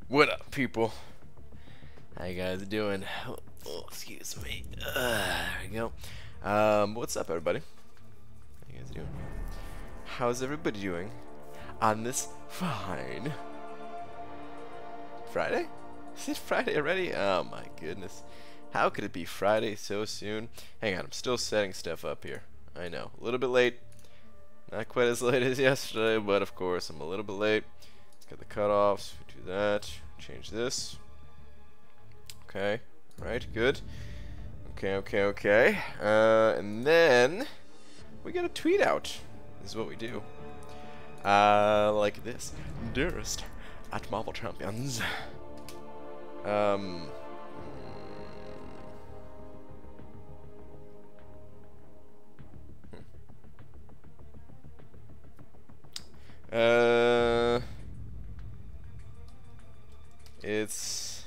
What up, people? How you guys doing? Oh, excuse me. There we go. What's up, everybody? How you guys doing? How's everybody doing on this fine Friday? Is it Friday already? Oh my goodness. How could it be Friday so soon? Hang on, I'm still setting stuff up here. I know, a little bit late. Not quite as late as yesterday, but of course I'm a little bit late. Let's get the cutoffs. We do that. Change this. Okay. Right. Good. Okay. And then we get a tweet out. This is what we do. Like this. Dearest at Marvel Champions. It's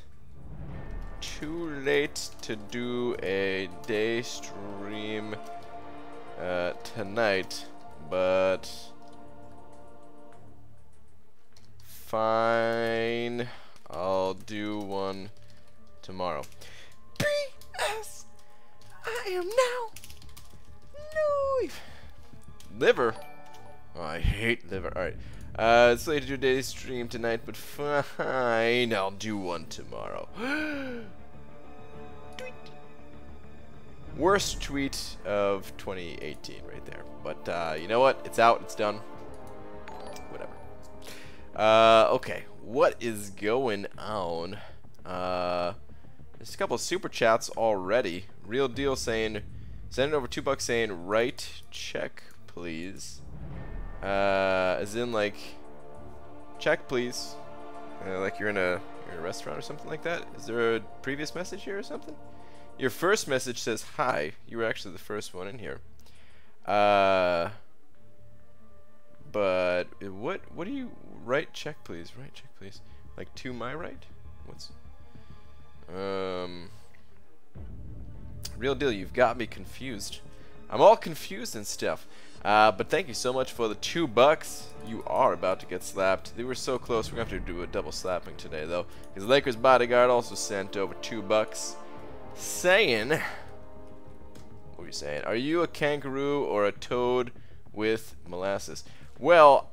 too late to do a day stream tonight, but fine, I'll do one tomorrow. P.S. I am now liver. Oh, I hate liver. Alright. It's late to do a day stream tonight, but fine, I'll do one tomorrow. Tweet. Worst tweet of 2018 right there. But you know what? It's out. It's done. Whatever. Okay. What is going on? There's a couple of super chats already. Real Deal saying, send it over $2 saying, write check, please. As in like, check please. Like you're in a restaurant or something like that. Is there a previous message here or something? Your first message says hi. You were actually the first one in here. But what do you write check please? Write check please. Like to my right? What's Real Deal, you've got me confused. I'm all confused and stuff. But thank you so much for the $2. You are about to get slapped. They were so close. We're going to have to do a double slapping today, though. Because Lakers Bodyguard also sent over $2 saying... What were you saying? Are you a kangaroo or a toad with molasses? Well,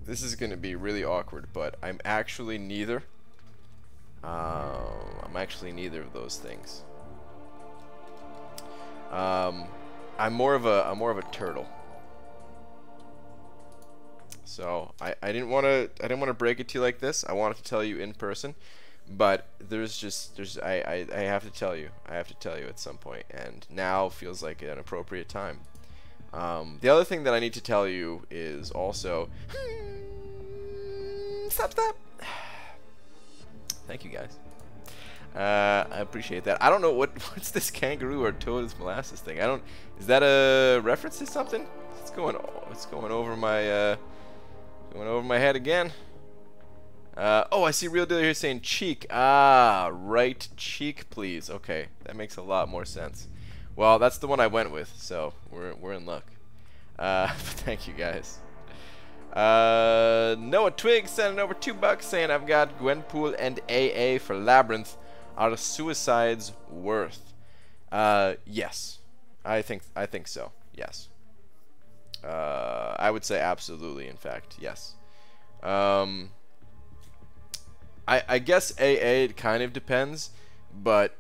this is going to be really awkward, but I'm actually neither. I'm actually neither of those things. I'm more of a turtle. So I didn't want to break it to you like this. I wanted to tell you in person, but I have to tell you. I have to tell you at some point, and now feels like an appropriate time. The other thing that I need to tell you is also stop. Thank you guys. I appreciate that. I don't know what's this kangaroo or toad's molasses thing. Is that a reference to something? It's going over my head again. Oh, I see Real Deal here saying cheek. Ah, right cheek, please. Okay, that makes a lot more sense. Well, that's the one I went with, so we're in luck. Thank you guys. Noah Twig sending over $2 saying I've got Gwenpool and AA for Labyrinth. Are suicides worth? Yes. I think so. Yes. I would say absolutely, in fact. Yes. I guess AA, it kind of depends, but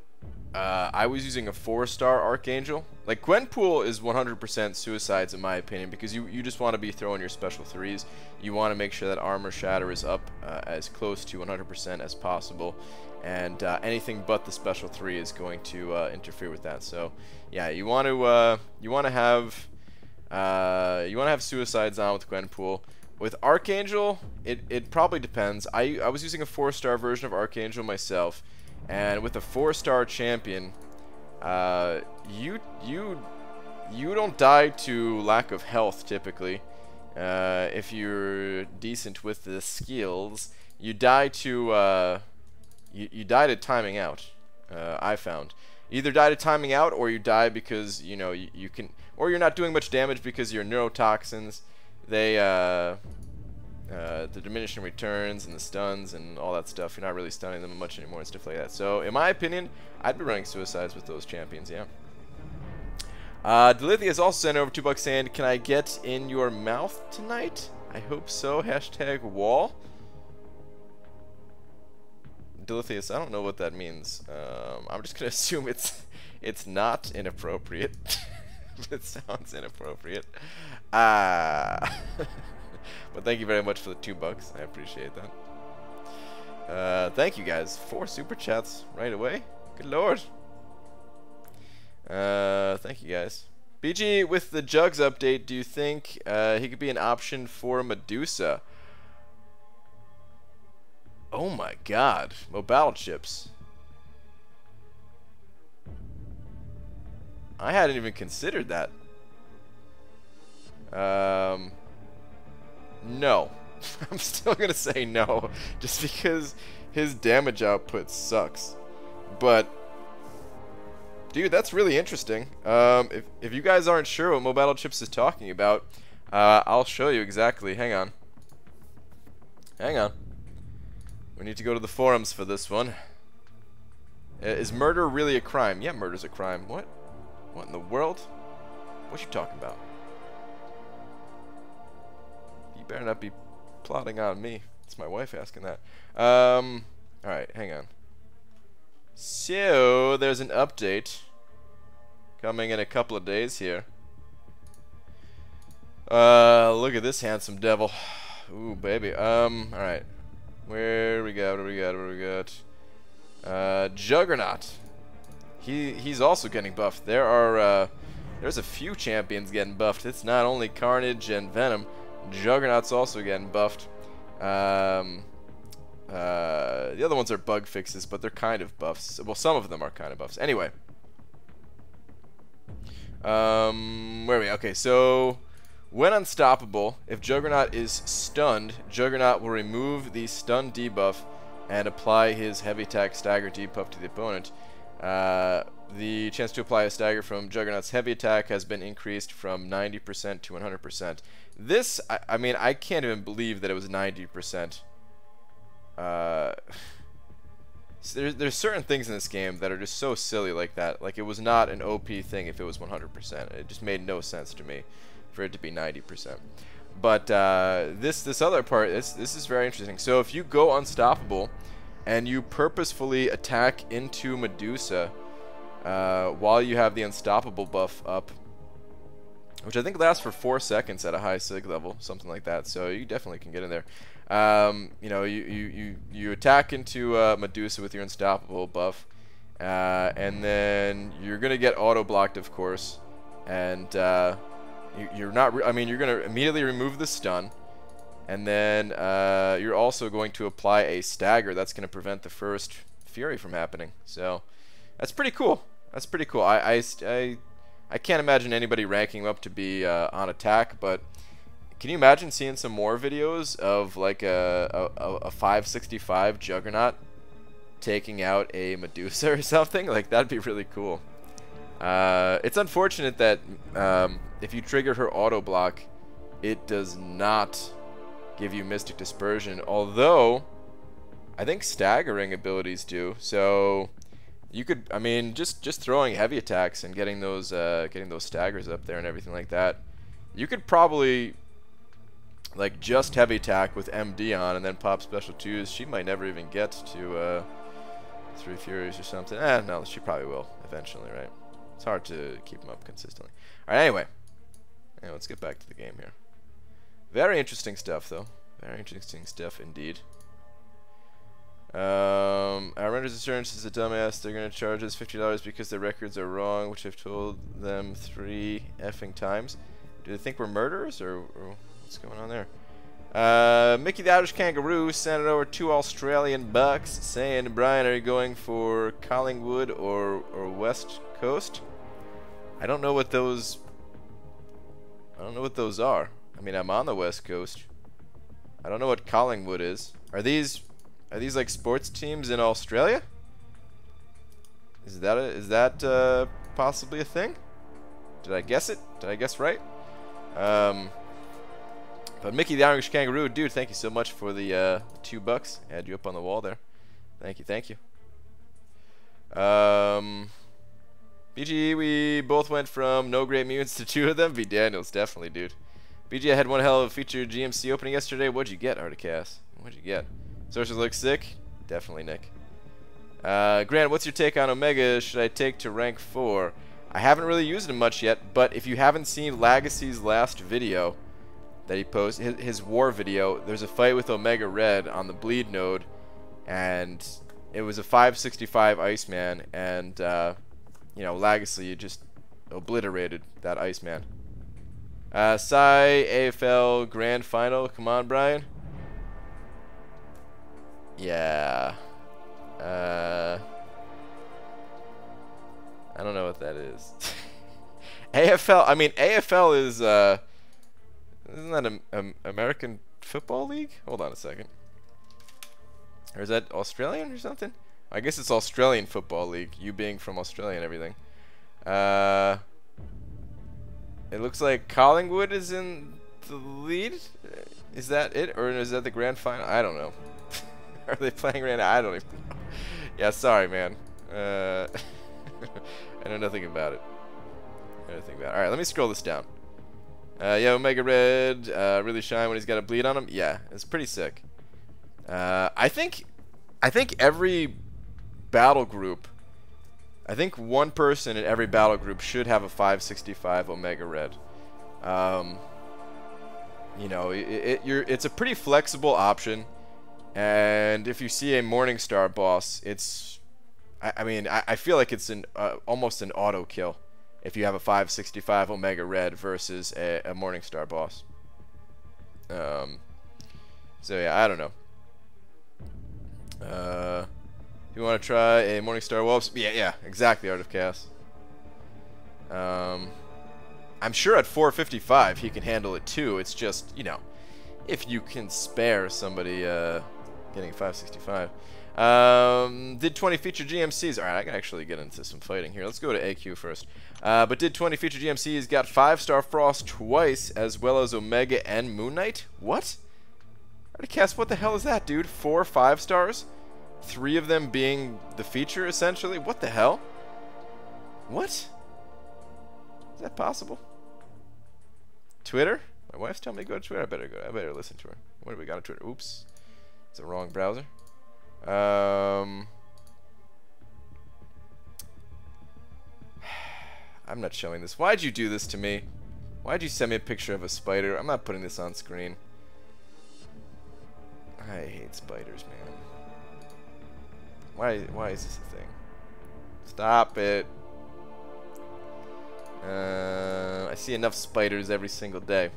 I was using a 4-star Archangel. Like, Gwenpool is 100% suicides in my opinion, because you just want to be throwing your special 3s. You want to make sure that Armor Shatter is up as close to 100% as possible, and anything but the special 3 is going to interfere with that. So yeah, you want to have suicides on with Gwenpool. With Archangel, it probably depends. I was using a 4-star version of Archangel myself, and with a 4-star champion, you don't die to lack of health typically. If you're decent with the skills, you die to you die to timing out. I found either die to timing out, or you die because you can, or you're not doing much damage because your neurotoxins, they the diminishing returns and the stuns and all that stuff. You're not really stunning them much anymore and stuff like that. So, in my opinion, I'd be running suicides with those champions, yeah. Delithia has also sent over $2 saying, can I get in your mouth tonight? I hope so. Hashtag wall. Delithius, I don't know what that means. I'm just going to assume it's not inappropriate. It sounds inappropriate. But thank you very much for the $2. I appreciate that. Thank you guys. 4 super chats right away. Good lord. Thank you guys. BG, with the Jugs update, do you think he could be an option for Medusa? Oh my god. Mobile chips. I hadn't even considered that. No. I'm still gonna say no, just because his damage output sucks. But dude, that's really interesting. If you guys aren't sure what Mobile Chips is talking about, I'll show you exactly. Hang on. Hang on. We need to go to the forums for this one. Is murder really a crime? Yeah, murder's a crime. What? What in the world? What you talking about? You better not be plotting on me. It's my wife asking that. Alright, hang on. So, there's an update coming in a couple of days here. Look at this handsome devil. Ooh, baby. Alright. Where we got? What do we got? What do we got? Juggernaut. He's also getting buffed. There's a few champions getting buffed. It's not only Carnage and Venom. Juggernaut's also getting buffed. The other ones are bug fixes, but they're kind of buffs. Well, some of them are kind of buffs. Anyway. Where are we? Okay, so when unstoppable, if Juggernaut is stunned, Juggernaut will remove the stun debuff and apply his heavy attack stagger debuff to the opponent. The chance to apply a stagger from Juggernaut's heavy attack has been increased from 90% to 100%. This, I mean, I can't even believe that it was 90%. So there's certain things in this game that are just so silly like that. Like, it was not an OP thing if it was 100%. It just made no sense to me for it to be 90%. But this other part, this is very interesting. So if you go unstoppable and you purposefully attack into Medusa while you have the unstoppable buff up, which I think lasts for 4 seconds at a high sig level, something like that. So you definitely can get in there. You know, you attack into Medusa with your unstoppable buff, and then you're gonna get auto blocked, of course, and you're not. I mean, you're gonna immediately remove the stun, and then you're also going to apply a stagger that's gonna prevent the first Fury from happening. So that's pretty cool. That's pretty cool. I can't imagine anybody ranking him up to be on attack, but can you imagine seeing some more videos of like a 565 Juggernaut taking out a Medusa or something? Like, that'd be really cool. It's unfortunate that if you trigger her auto block, it does not give you Mystic Dispersion, although I think staggering abilities do. So you could, I mean, just throwing heavy attacks and getting those staggers up there and everything like that, you could probably like just heavy attack with MD on and then pop special 2s. She might never even get to 3 Furies or something. No, she probably will eventually, right? It's hard to keep them up consistently. Alright, anyway, let's get back to the game here. Very interesting stuff, though. Very interesting stuff indeed. Our render's insurance is a dumbass. They're gonna charge us $50 because their records are wrong, which I've told them 3 effing times. Do they think we're murderers, or what's going on there? Mickey the Irish Kangaroo sent it over 2 Australian bucks, saying, Brian, are you going for Collingwood or West Coast? I don't know what those are. I mean, I'm on the West Coast. I don't know what Collingwood is. Are these like sports teams in Australia? Is that possibly a thing? Did I guess it? Did I guess right? But Mickey the Irish Kangaroo, dude, thank you so much for the $2. I had you up on the wall there. Thank you, thank you. BG, we both went from no great mutants to 2 of them. V Daniels, definitely, dude. BG, I had one hell of a featured GMC opening yesterday. What'd you get, Articast? What'd you get? Sources look sick? Definitely, Nick. Grant, what's your take on Omega? Should I take to rank 4? I haven't really used him much yet, but if you haven't seen Legacy's last video that he posted, his war video, there's a fight with Omega Red on the bleed node, and it was a 565 Iceman, and you know, Legacy just obliterated that Iceman. Psy AFL Grand Final, come on, Brian. Yeah. I don't know what that is. AFL, I mean, AFL is, isn't that an American Football League? Hold on a second. Or is that Australian or something? I guess it's Australian Football League, you being from Australia and everything. It looks like Collingwood is in the lead? Is that it? Or is that the grand final? I don't know. Are they playing right now? I don't even know. Yeah, sorry, man. I know nothing about it. Alright, let me scroll this down. Yeah, Omega Red really shine when he's got a bleed on him. Yeah, it's pretty sick. I think every battle group, I think one person in every battle group should have a 565 Omega Red. You know, it's a pretty flexible option, and if you see a Morningstar boss, it's, I mean, I feel like it's an almost an auto kill if you have a 565 Omega Red versus a Morningstar boss. So yeah, I don't know. If you want to try a Morningstar Wolves, yeah, exactly, Art of Chaos. I'm sure at 455 he can handle it too. It's just, you know, if you can spare somebody getting 565. Did 20 feature GMCs? Alright, I can actually get into some fighting here. Let's go to AQ first. But did 20 feature GMCs, got 5-star Frost twice, as well as Omega and Moon Knight? What? Articast, what the hell is that, dude? 4 5-stars? 3 of them being the feature, essentially? What the hell? What? Is that possible? Twitter? My wife's telling me to go to Twitter. I better listen to her. What do we got on Twitter? Oops. It's the wrong browser. I'm not showing this. Why'd you do this to me? Why'd you send me a picture of a spider? I'm not putting this on screen. I hate spiders, man. Why is this a thing? Stop it. I see enough spiders every single day.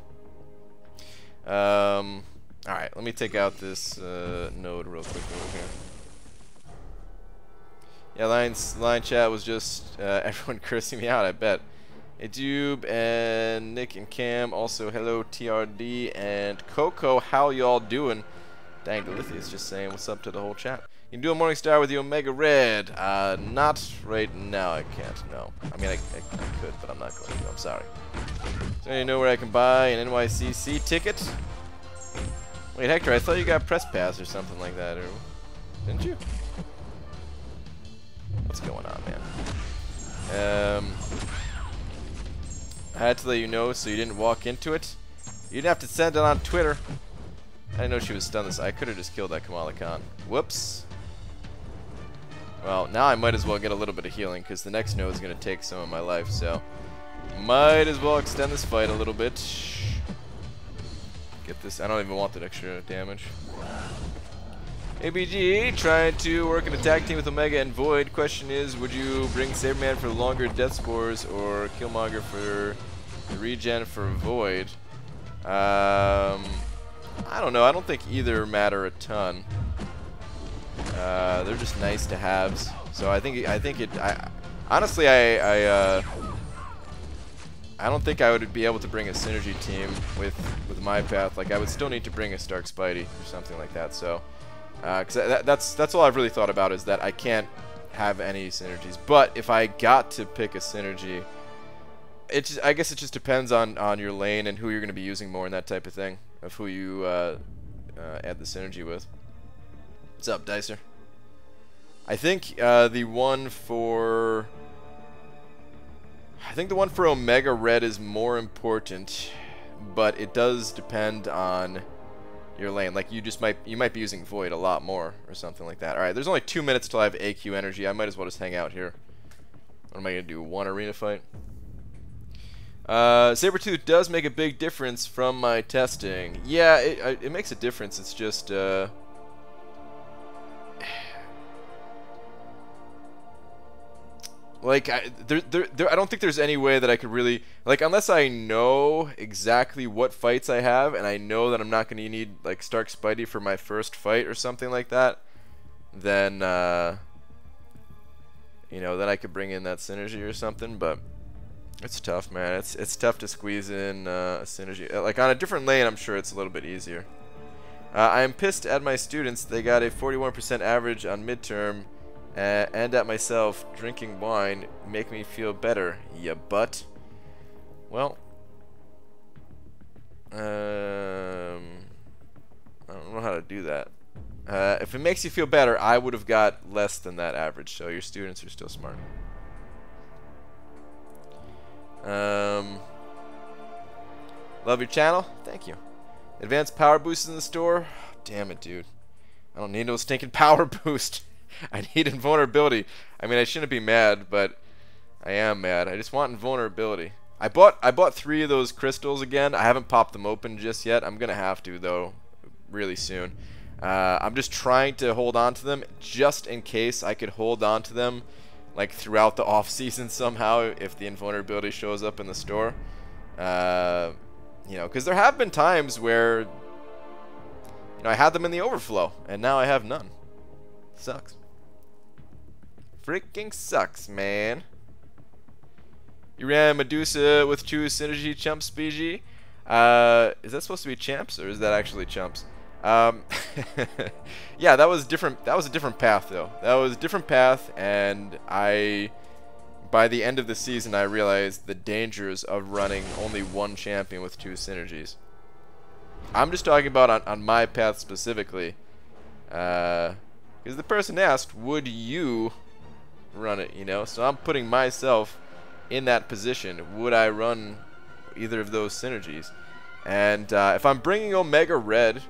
Alright, let me take out this node real quick over here. Yeah, line chat was just everyone cursing me out, I bet. Hey, Dube and Nick and Cam, also hello TRD and Coco, how y'all doing? Dang, Delithia's just saying what's up to the whole chat. You can do a Morningstar with the Omega Red. Not right now, I can't, no. I mean, I could, but I'm not going to, I'm sorry. So you know where I can buy an NYCC ticket? Wait, Hector, I thought you got Press Pass or something like that, or didn't you? What's going on, man? I had to let you know so you didn't walk into it. You didn't have to send it on Twitter. I didn't know she was stunned this. I could have just killed that Kamala Khan. Whoops. Well, now I might as well get a little bit of healing because the next node is going to take some of my life, so might as well extend this fight a little bit. Get this. I don't even want that extra damage. ABG trying to work in a tag team with Omega and Void. Question is, would you bring Saberman for longer death scores or Killmonger for the regen for Void? I don't know. I don't think either matter a ton. They're just nice to haves. So I think it. Honestly, I don't think I would be able to bring a synergy team with my path. Like I would still need to bring a Stark Spidey or something like that. So. Because that's all I've really thought about is that I can't have any synergies. But if I got to pick a synergy, I guess it just depends on your lane and who you're going to be using more and that type of thing. of who you add the synergy with. What's up, Dicer? I think the one for Omega Red is more important, but it does depend on your lane. Like you might be using Void a lot more or something like that. All right, there's only 2 minutes till I have AQ energy. I might as well just hang out here. What am I gonna do? One arena fight? Sabretooth does make a big difference from my testing. Yeah, it makes a difference. It's just like I don't think there's any way that I could really, like, unless I know exactly what fights I have and I know that I'm not going to need like Stark Spidey for my first fight or something like that, then you know, then I could bring in that synergy or something. But it's tough, man. It's tough to squeeze in a synergy. Like on a different lane, I'm sure it's a little bit easier. I am pissed at my students. They got a 41% average on midterm. And at myself. Drinking wine make me feel better, ya butt. Well, I don't know how to do that. If it makes you feel better, I would have got less than that average, so your students are still smart. Love your channel. Thank you. Advanced power boost in the store. Damn it, dude. I don't need no stinking power boost. I need invulnerability. I mean, I shouldn't be mad, but I am mad. I just want invulnerability. I bought 3 of those crystals again. I haven't popped them open just yet. I'm gonna have to though, really soon. I'm just trying to hold on to them just in case I could hold on to them like throughout the off season somehow if the invulnerability shows up in the store. You know, because there have been times where, you know, I had them in the overflow and now I have none. Sucks. Freaking sucks, man. You ran Medusa with 2 synergy chumps, BG. Is that supposed to be champs or is that actually chumps? Yeah, that was different. That was a different path, though. That was a different path, and by the end of the season, I realized the dangers of running only 1 champion with 2 synergies. I'm just talking about on my path specifically, because the person asked, "Would you run it?" You know, so I'm putting myself in that position. Would I run either of those synergies? And if I'm bringing Omega Red,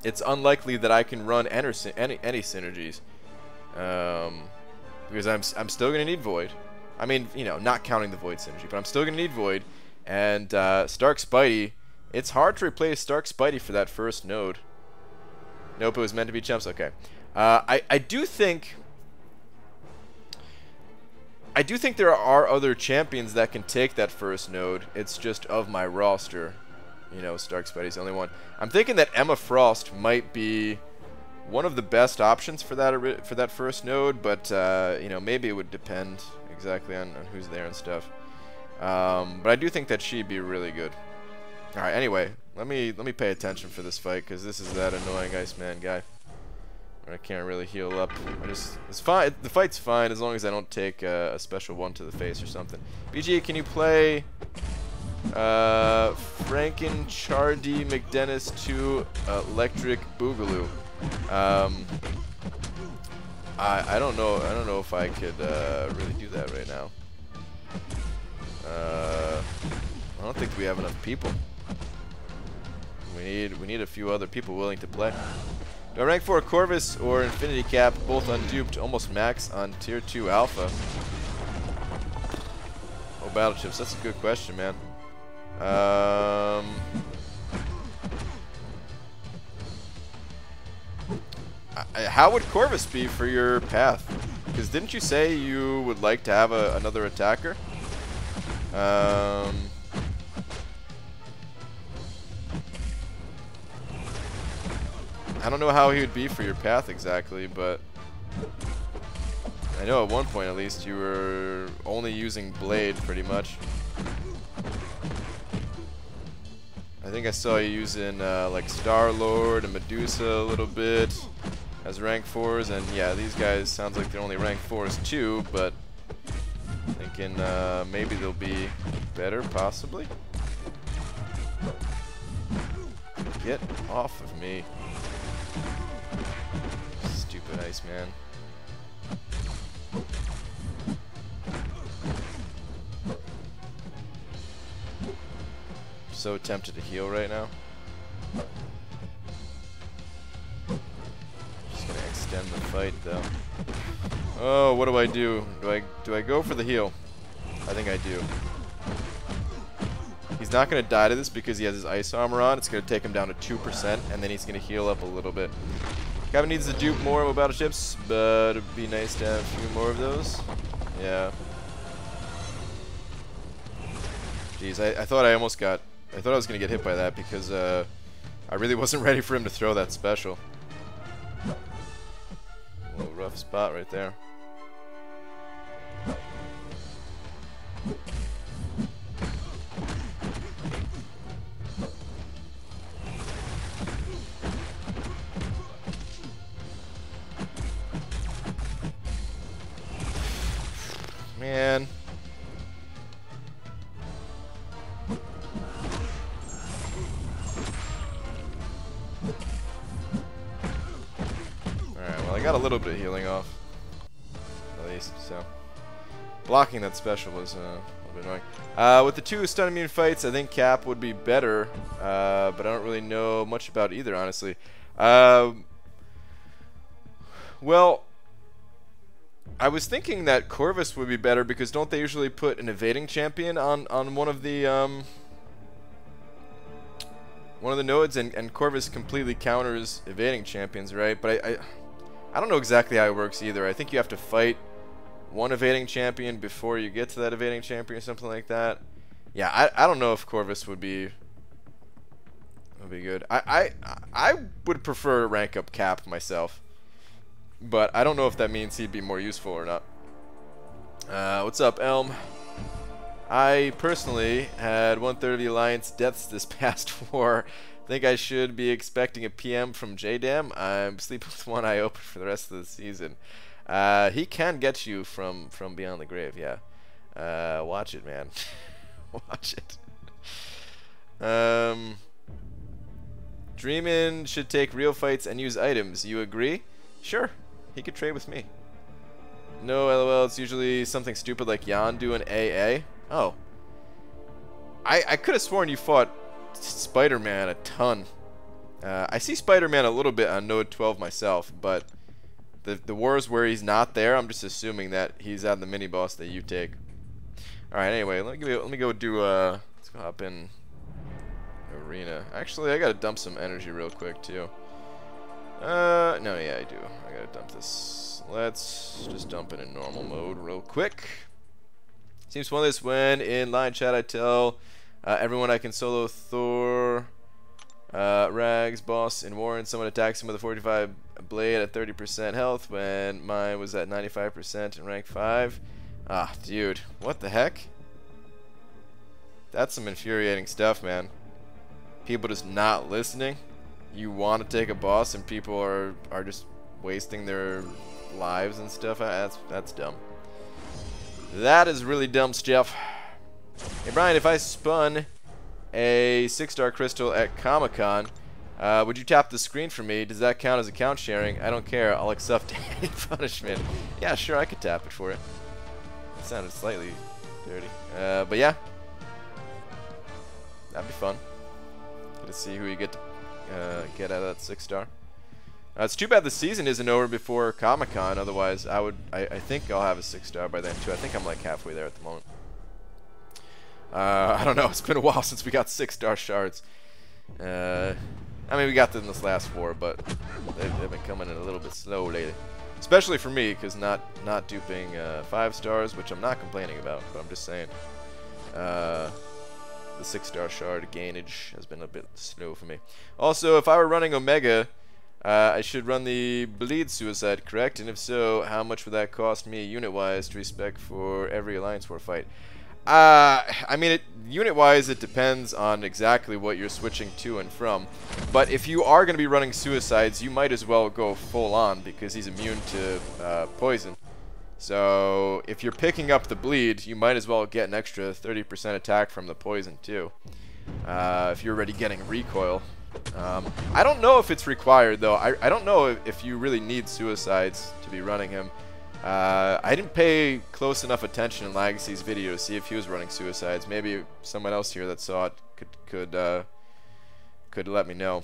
it's unlikely that I can run any synergies, because I'm still gonna need Void. I mean, you know, not counting the Void synergy, but I'm still gonna need Void. And Stark Spidey, it's hard to replace Stark Spidey for that first node. Nope, it was meant to be chumps. Okay, I do think there are other champions that can take that first node. It's just of my roster, you know, Stark Spidey's the only one. I'm thinking that Emma Frost might be one of the best options for that first node, but you know, maybe it would depend exactly on who's there and stuff. But I do think that she'd be really good. All right, anyway, let me pay attention for this fight, because this is that annoying Iceman guy. I can't really heal up. It's fine. The fight's fine as long as I don't take a special one to the face or something. BG, can you play Frankenchardy McDennis 2 Electric Boogaloo? I don't know. I don't know if I could really do that right now. I don't think we have enough people. We need a few other people willing to play. Do I rank 4 Corvus or Infinity Cap, both unduped, almost max on Tier 2 Alpha? Oh, battleships, that's a good question, man. How would Corvus be for your path? Because didn't you say you would like to have another attacker? I don't know how he would be for your path exactly, but I know at one point at least you were only using Blade pretty much. I think I saw you using like Star-Lord and Medusa a little bit as rank 4s, and yeah, these guys sounds like they're only rank 4s too, but thinking maybe they'll be better, possibly. Get off of me. Stupid Iceman. So tempted to heal right now. Just gonna extend the fight though. Oh, what do I do? Do I go for the heal? I think I do. He's not gonna die to this because he has his ice armor on. It's gonna take him down to 2%, and then he's gonna heal up a little bit. Kevin needs to dupe more of battleships, but it'd be nice to have a few more of those. Yeah. Jeez, I thought I almost got. I thought I was gonna get hit by that because I really wasn't ready for him to throw that special. A little rough spot right there. Man. Alright, well I got a little bit of healing off. At least, so. Blocking that special was a little bit annoying. With the two stun immune fights, I think Cap would be better. But I don't really know much about either, honestly. Well, I was thinking that Corvus would be better because don't they usually put an evading champion on one of the nodes, and Corvus completely counters evading champions, right? But I don't know exactly how it works either. I think you have to fight one evading champion before you get to that evading champion or something like that. Yeah, I don't know if Corvus would be good. I would prefer to rank up Cap myself. But I don't know if that means he'd be more useful or not. What's up, Elm? I personally had 1/3 of the Alliance deaths this past war. Think I should be expecting a PM from JDam. I'm sleeping with one eye open for the rest of the season. He can get you from beyond the grave, yeah. Watch it, man. Watch it. Dreamin' should take real fights and use items. You agree? Sure. He could trade with me. No, LOL, it's usually something stupid like Yondu and AA. Oh. I could have sworn you fought Spider-Man a ton. I see Spider-Man a little bit on Node 12 myself, but the wars where he's not there, I'm just assuming that he's on the mini-boss that you take. Alright, anyway, let me go do, let's go hop in Arena. Actually, I gotta dump some energy real quick, too. No, yeah, I do. I gotta dump this. Let's just dump it in normal mode real quick. Seems pointless when in line chat I tell everyone I can solo Thor, Rags, boss in war, and someone attacks him with a 45 blade at 30% health when mine was at 95% in rank 5. Ah, dude, what the heck? That's some infuriating stuff, man. People just not listening. You want to take a boss and people are just wasting their lives and stuff. That's dumb. That is really dumb stuff. Hey Brian, if I spun a 6-star crystal at Comic-Con, would you tap the screen for me? Does that count as account sharing? I don't care. I'll accept any punishment. Yeah, sure, I could tap it for you. That sounded slightly dirty. But yeah. That'd be fun. Get to see who you get to get out of that 6-star. It's too bad the season isn't over before Comic-Con. Otherwise, I think I'll have a 6-star by then too. I think I'm like halfway there at the moment. I don't know. It's been a while since we got 6-star shards. I mean, we got them in this last war, but they've been coming in a little bit slow lately. Especially for me, because not duping 5 stars, which I'm not complaining about, but I'm just saying. The 6-star shard gainage has been a bit slow for me. Also, if I were running Omega, I should run the Bleed Suicide, correct? And if so, how much would that cost me unit-wise to respec for every Alliance War fight? I mean, unit-wise, it depends on exactly what you're switching to and from. But if you are going to be running Suicides, you might as well go full-on, because he's immune to poison. So, if you're picking up the bleed, you might as well get an extra 30% attack from the poison, too. If you're already getting recoil. I don't know if it's required, though. I don't know if you really need suicides to be running him. I didn't pay close enough attention in Legacy's video to see if he was running suicides. Maybe someone else here that saw it could let me know.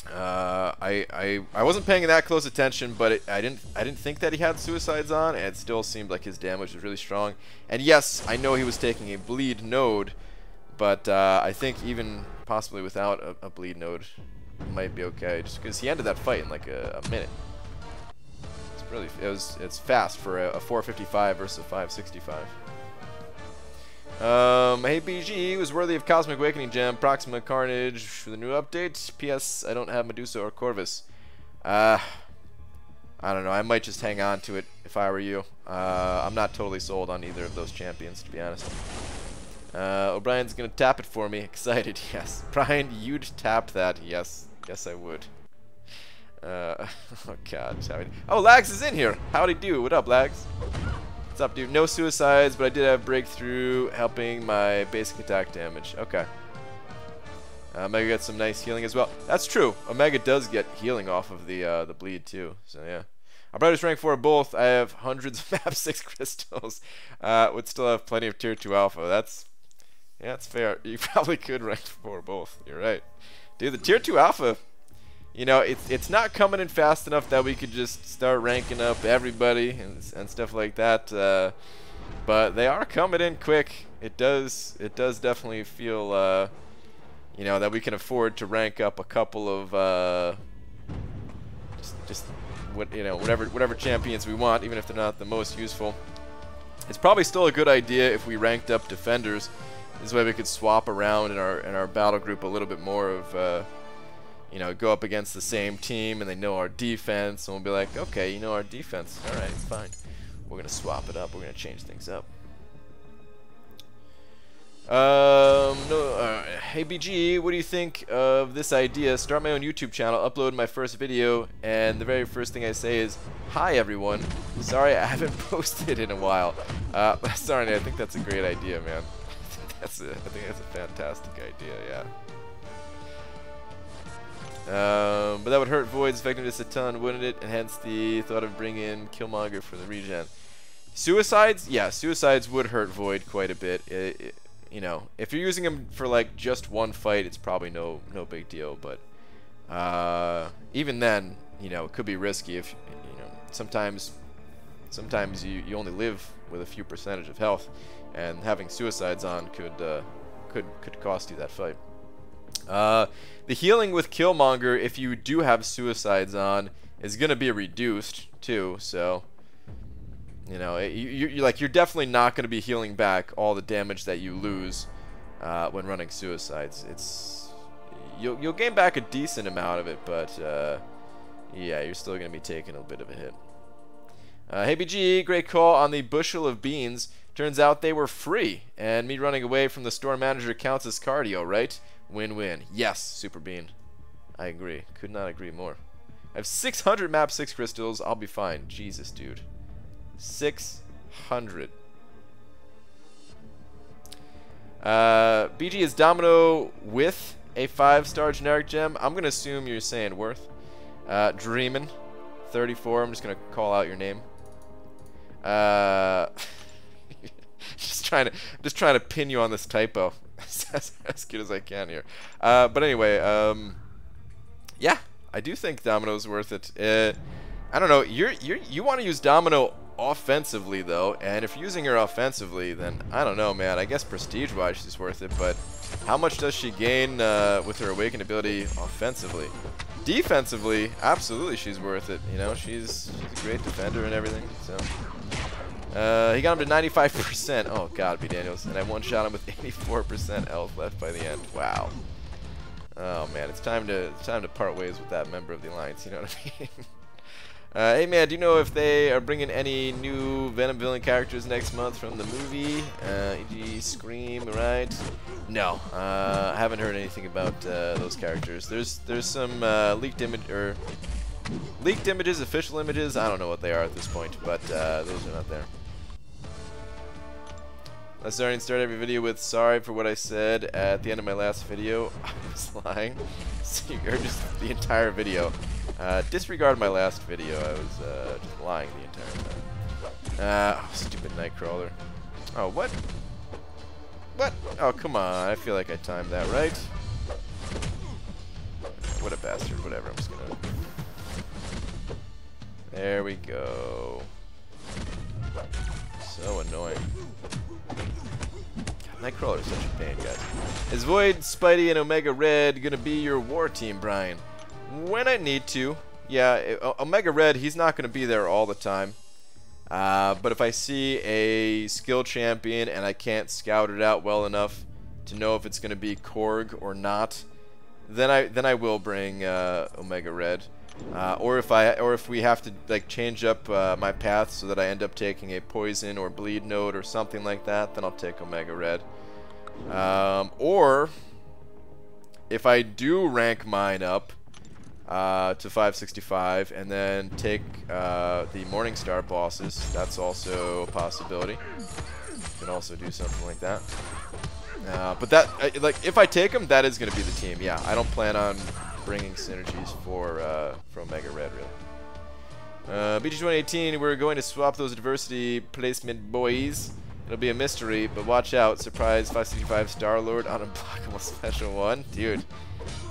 I wasn't paying that close attention, but I didn't think that he had suicides on, and it still seemed like his damage was really strong. And yes, I know he was taking a bleed node, but I think even possibly without a bleed node, it might be okay. Just because he ended that fight in like a minute. It's really it's fast for a 455 versus a 565. Hey BG was worthy of Cosmic Awakening Gem, Proxima Carnage for the new update. PS, I don't have Medusa or Corvus. I don't know. I might just hang on to it if I were you. I'm not totally sold on either of those champions, to be honest. O'Brien's gonna tap it for me. Excited, yes. Brian, you'd tap that. Yes. Yes, I would. Oh, God. Oh, Lags is in here. Howdy do. What up, Lags? What's up, dude? No suicides, but I did have breakthrough helping my basic attack damage. Okay. Omega gets some nice healing as well. That's true. Omega does get healing off of the bleed too. So yeah. I'm probably just rank 4 both. I have hundreds of map 6 crystals. Would still have plenty of tier 2 alpha. That's fair. You probably could rank 4 both. You're right, dude. The tier 2 alpha. You know, it's not coming in fast enough that we could just start ranking up everybody and stuff like that. But they are coming in quick. It does definitely feel you know, that we can afford to rank up a couple of just whatever champions we want, even if they're not the most useful. It's probably still a good idea if we ranked up defenders. This way we could swap around in our battle group a little bit more of you know, go up against the same team and they know our defense, and we'll be like, okay, you know our defense, all right, fine. We're gonna swap it up. We're gonna change things up. Hey BG, what do you think of this idea? Start my own YouTube channel, upload my first video, and the very first thing I say is, hi everyone. Sorry I haven't posted in a while. Sorry, I think that's a great idea, man. I think that's a fantastic idea, yeah. But that would hurt Void's effectiveness a ton, wouldn't it? And hence the thought of bringing in Killmonger for the regen. Suicides? Yeah, suicides would hurt Void quite a bit. You know, if you're using him for like just one fight, it's probably no big deal. But even then, you know, it could be risky if you know. Sometimes you only live with a few percentage of health, and having suicides on could cost you that fight. The healing with Killmonger, if you do have suicides on, is gonna be reduced too. So, you know, you're definitely not gonna be healing back all the damage that you lose when running suicides. You'll gain back a decent amount of it, but yeah, you're still gonna be taking a bit of a hit. Hey BG, great call on the bushel of beans. Turns out they were free, and me running away from the store manager counts as cardio, right? Win-win. Yes, Super Bean. I agree. Could not agree more. I have 600 map 6 crystals. I'll be fine. Jesus, dude. 600. BG is Domino with a 5-star generic gem. I'm going to assume you're saying worth. Dreamin' 34. I'm just going to call out your name. Just trying to pin you on this typo as good as I can here. But anyway, yeah, I do think Domino's worth it. I don't know. You want to use Domino offensively though, and if you're using her offensively, then I don't know, man. I guess prestige-wise she's worth it, but how much does she gain with her awakened ability offensively? Defensively, absolutely she's worth it. You know, she's a great defender and everything. So. He got him to 95%. Oh God, B Daniels, and I one-shot him with 84% health left by the end. Wow. Oh man, it's time to part ways with that member of the alliance. You know what I mean? Hey man, do you know if they are bringing any new Venom villain characters next month from the movie? E.g. Scream, right? No, I haven't heard anything about those characters. There's some leaked images, official images. I don't know what they are at this point, but those are not there. I start every video with "sorry for what I said at the end of my last video." I was lying. Or just the entire video. Disregard my last video. I was just lying the entire time. Oh, stupid Nightcrawler. Oh, what? What? Oh, come on. I feel like I timed that right. What a bastard. Whatever. I'm just gonna. There we go. So annoying. Nightcrawler is such a pain, guys. Is Void, Spidey, and Omega Red gonna be your war team, Brian? When I need to. Yeah, Omega Red, he's not gonna be there all the time. But if I see a skill champion and I can't scout it out well enough to know if it's gonna be Korg or not, then I will bring Omega Red. Or if we have to like change up my path so that I end up taking a poison or bleed node or something like that, then I'll take Omega Red. Or if I do rank mine up to 565 and then take the Morningstar bosses, that's also a possibility. Can also do something like that. But that like if I take them, that is going to be the team. Yeah, I don't plan on bringing synergies for Omega Red, really. BG 2018, we're going to swap those adversity placement boys. It'll be a mystery, but watch out. Surprise 565 Star-Lord on unblockable special 1. Dude,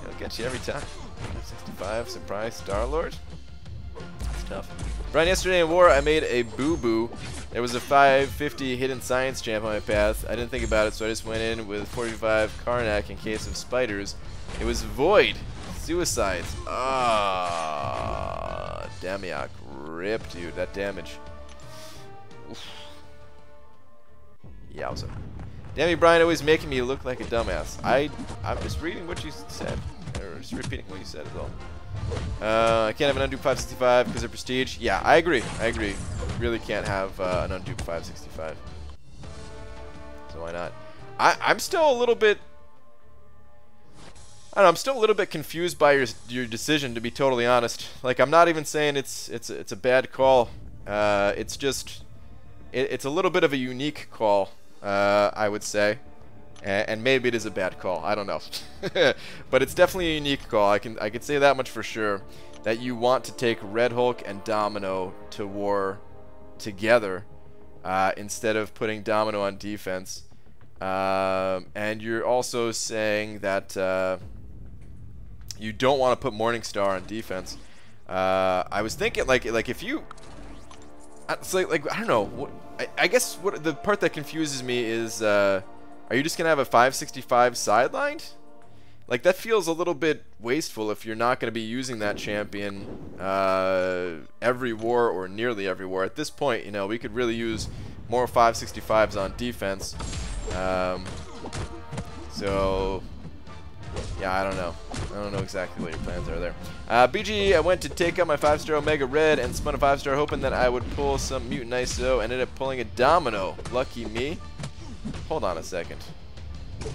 it'll get you every time. 565 surprise Star-Lord. That's tough. Brian, yesterday in war, I made a boo-boo. There was a 550 hidden science champ on my path. I didn't think about it, so I just went in with 45 Karnak in case of spiders. It was Void. Suicides. Ah, Damiak. Rip, dude. That damage. Oof. Yowza. Damn you, Brian, always making me look like a dumbass. I'm just reading what you said. Or just repeating what you said as well. I can't have an undupe 565 because of prestige. Yeah, I agree. I agree. You really can't have an undupe 565. So why not? I'm still a little bit... I don't know, I'm still a little bit confused by your decision, to be totally honest. Like, I'm not even saying it's a bad call. It's just it's a little bit of a unique call, I would say, and maybe it is a bad call. I don't know, but it's definitely a unique call. I can say that much for sure. That you want to take Red Hulk and Domino to war together instead of putting Domino on defense, and you're also saying that. You don't want to put Morningstar on defense. I was thinking, like if you, it's like I don't know. I guess what the part that confuses me is, are you just gonna have a 565 sidelined? Like that feels a little bit wasteful if you're not gonna be using that champion every war or nearly every war. At this point, you know, we could really use more 565s on defense. So. Yeah, I don't know. I don't know exactly what your plans are there. BG, I went to take out my 5-star Omega Red and spun a 5-star hoping that I would pull some Mutant ISO. Ended up pulling a Domino. Lucky me. Hold on a second.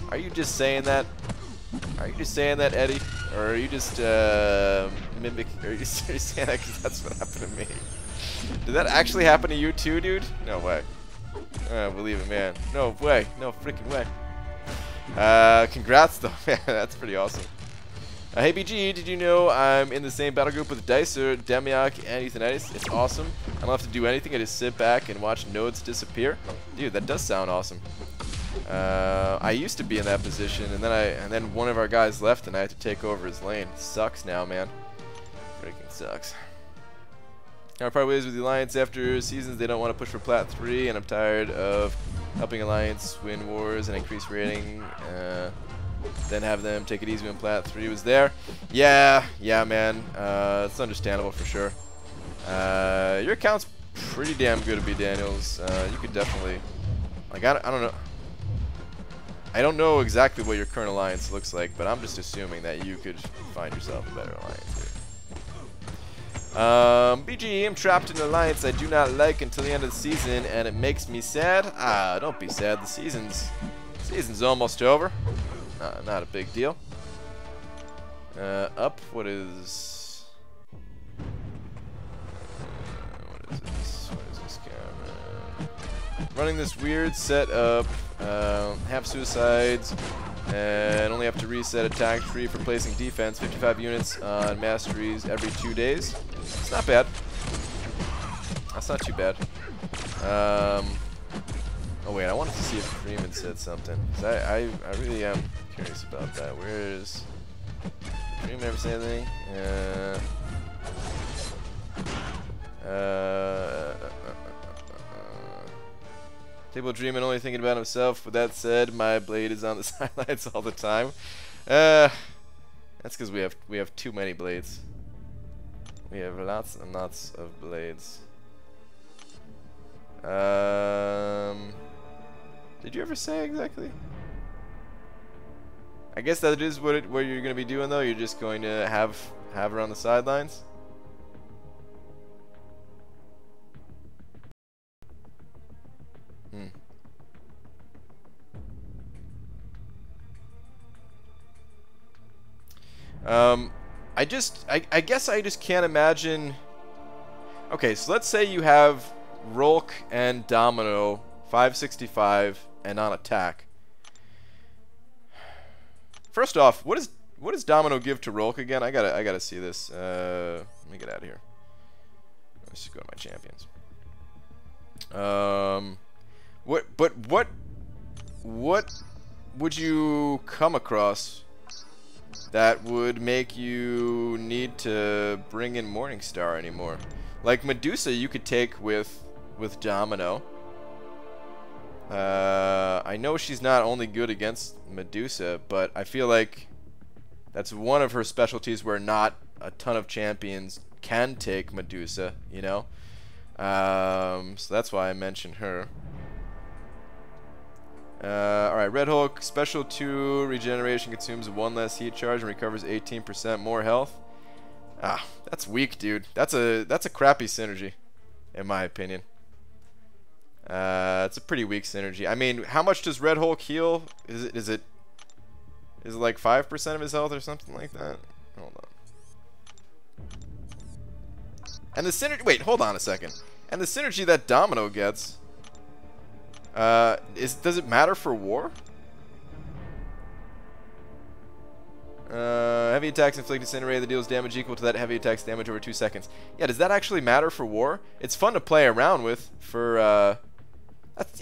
Are you just saying that? Are you just saying that, Eddie? Or are you just mimic? Are you saying that because that's what happened to me? Did that actually happen to you too, dude? No way. I believe it, man. No way. No freaking way. Congrats though, man. That's pretty awesome. Hey BG, did you know I'm in the same battle group with Dicer, Demiak, and Euthanitis? It's awesome. I don't have to do anything. I just sit back and watch nodes disappear. Dude, that does sound awesome. I used to be in that position, and then one of our guys left, and I had to take over his lane. Sucks now, man. Freaking sucks. I'll part ways with the Alliance after seasons. They don't want to push for Plat 3, and I'm tired of helping Alliance win wars and increase rating. Then have them take it easy when Plat 3 was there. Yeah, man. It's understandable for sure. Your account's pretty damn good to be Daniels. You could definitely, like, I don't know. I don't know exactly what your current alliance looks like, but I'm just assuming that you could find yourself a better alliance here. BG, I'm trapped in an alliance I do not like until the end of the season, and it makes me sad. Don't be sad. The season's almost over. Not a big deal. Up. What is this? What is this camera? Running this weird setup Have suicides, and only have to reset attack tree for placing defense. 55 units on masteries every 2 days. It's not bad. That's not too bad. Oh wait, I wanted to see if Freeman said something. 'Cause I really am curious about that. Where is Freeman ever say anything? Table dreaming, only thinking about himself. With that said, my blade is on the sidelines all the time. That's because we have too many blades. We have lots and lots of blades. Did you ever say exactly? I guess that is what you're gonna be doing though. You're just going to have her on the sidelines. I guess I just can't imagine. Okay, so let's say you have Rolk and Domino 565 and on attack. First off, what does Domino give to Rolk again? I gotta see this. Let me get out of here. Let's just go to my champions. What would you come across that would make you need to bring in Morningstar anymore? Like Medusa you could take with Domino. I know she's not only good against Medusa, but I feel like that's one of her specialties where not a ton of champions can take Medusa, you know? So that's why I mentioned her. Alright, Red Hulk, special 2, regeneration, consumes 1 less heat charge and recovers 18% more health. Ah, that's weak, dude. That's a crappy synergy, in my opinion. It's a pretty weak synergy. I mean, how much does Red Hulk heal? Is it like 5% of his health or something like that? Hold on. And the synergy. Wait, hold on a second. And the synergy that Domino gets. Does it matter for war? Heavy attacks inflict incinerator that deals damage equal to that heavy attack's damage over 2 seconds. Yeah, does that actually matter for war? It's fun to play around with for that's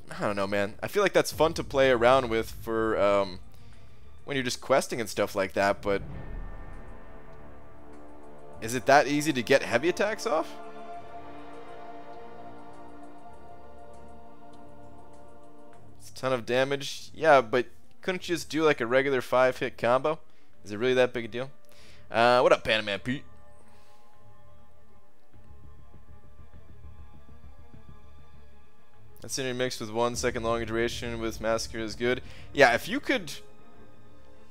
I don't know, man. I feel like that's fun to play around with for when you're just questing and stuff like that, but is it that easy to get heavy attacks off? It's a ton of damage. Yeah, but couldn't you just do like a regular 5-hit combo? Is it really that big a deal? What up, Panaman Pete? That synergy mixed with 1 second longer duration with Massacre is good. Yeah, if you could,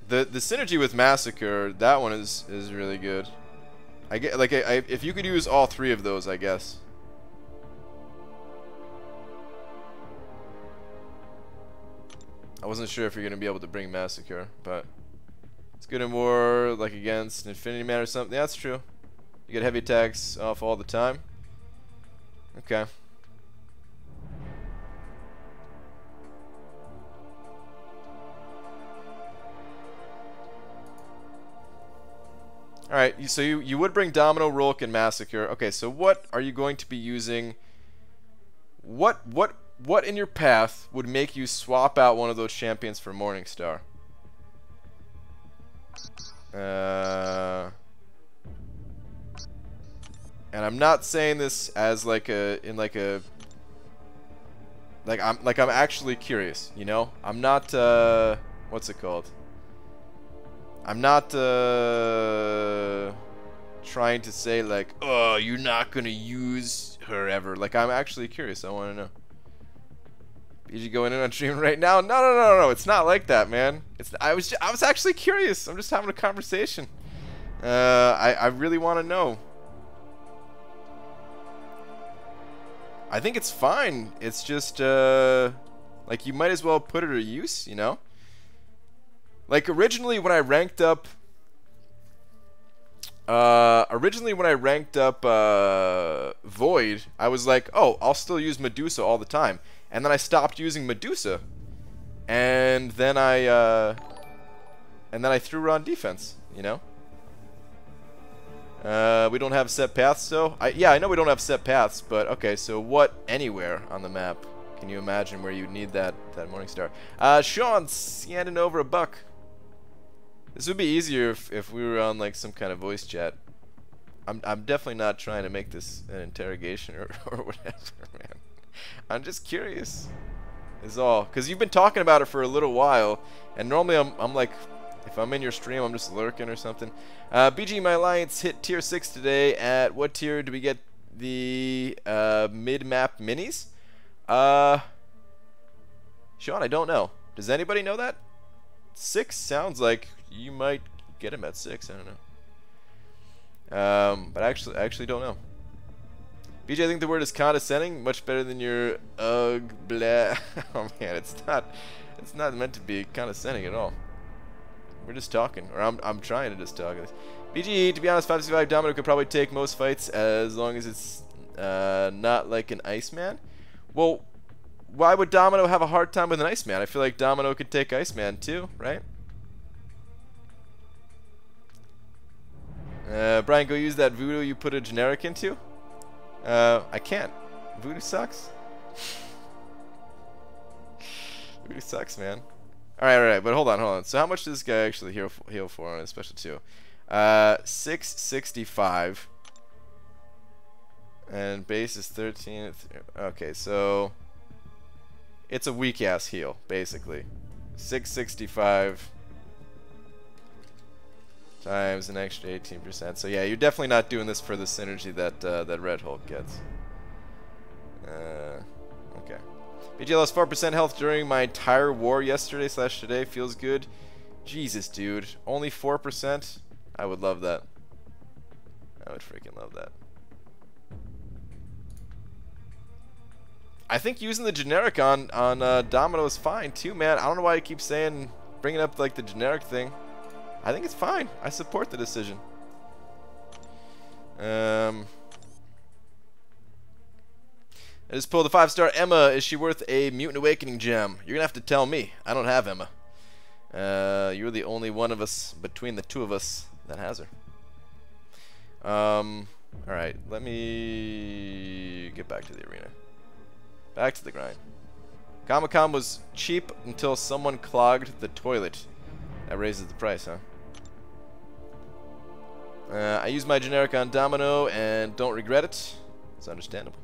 the synergy with Massacre, that one is really good. I get like if you could use all 3 of those, I guess. I wasn't sure if you're gonna be able to bring Massacre, but it's good in war, like against Infinity Man or something. Yeah, that's true. You get heavy attacks off all the time. Okay. Alright, so you would bring Domino, Rolk, and Massacre. Okay, so what are you going to be using? What in your path would make you swap out one of those champions for Morningstar? And I'm not saying this as like I'm actually curious, you know? I'm not what's it called? I'm not trying to say like, oh, you're not gonna use her ever. Like, I'm actually curious. I want to know. BG going in on stream right now? No. It's not like that, man. I was actually curious. I'm just having a conversation. I really want to know. I think it's fine. It's just like you might as well put it to use, you know? Like originally when I ranked up Void, I was like, oh, I'll still use Medusa all the time. and then I stopped using Medusa, and then I threw her on defense. You know. We don't have set paths, though. Yeah, I know we don't have set paths, but okay. So what? Anywhere on the map? Can you imagine where you'd need that Morningstar? Sean, scanning over a buck. This would be easier if we were on like some kind of voice chat. I'm definitely not trying to make this an interrogation or whatever, man. I'm just curious. Is all. Because you've been talking about it for a little while, and normally I'm like, if I'm in your stream, I'm just lurking or something. BG, my alliance hit tier 6 today. At what tier do we get the mid-map minis? Sean, I don't know. Does anybody know that? 6 sounds like you might get him at 6. I don't know. But I actually don't know. BJ, I think the word is condescending. Much better than your ugh blah. Oh man, it's not meant to be condescending at all. We're just talking, or I'm trying to just talk. BG, to be honest, 565 Domino could probably take most fights as long as it's not like an Iceman. Well, why would Domino have a hard time with an Iceman? I feel like Domino could take Iceman too, right? Brian, go use that voodoo you put a generic into. I can't. Voodoo sucks. Voodoo sucks, man. Alright, but hold on. So how much does this guy actually heal for on his special 2? 665. And base is 13. Okay, so it's a weak ass heal, basically. 665 times an extra 18%. So yeah, you're definitely not doing this for the synergy that Red Hulk gets. Okay. BG lost 4% health during my entire war yesterday/today. Feels good. Jesus, dude. Only 4%? I would love that. I would freaking love that. I think using the generic on Domino is fine too, man. I don't know why I keep bringing up like the generic thing. I think it's fine. I support the decision. I just pulled the 5-star Emma. Is she worth a Mutant Awakening gem? You're gonna have to tell me. I don't have Emma. You're the only one of us between the two of us that has her. Alright, let me get back to the arena. Back to the grind. Comic-Con was cheap until someone clogged the toilet. That raises the price, huh? I used my generic on Domino and don't regret it. It's understandable.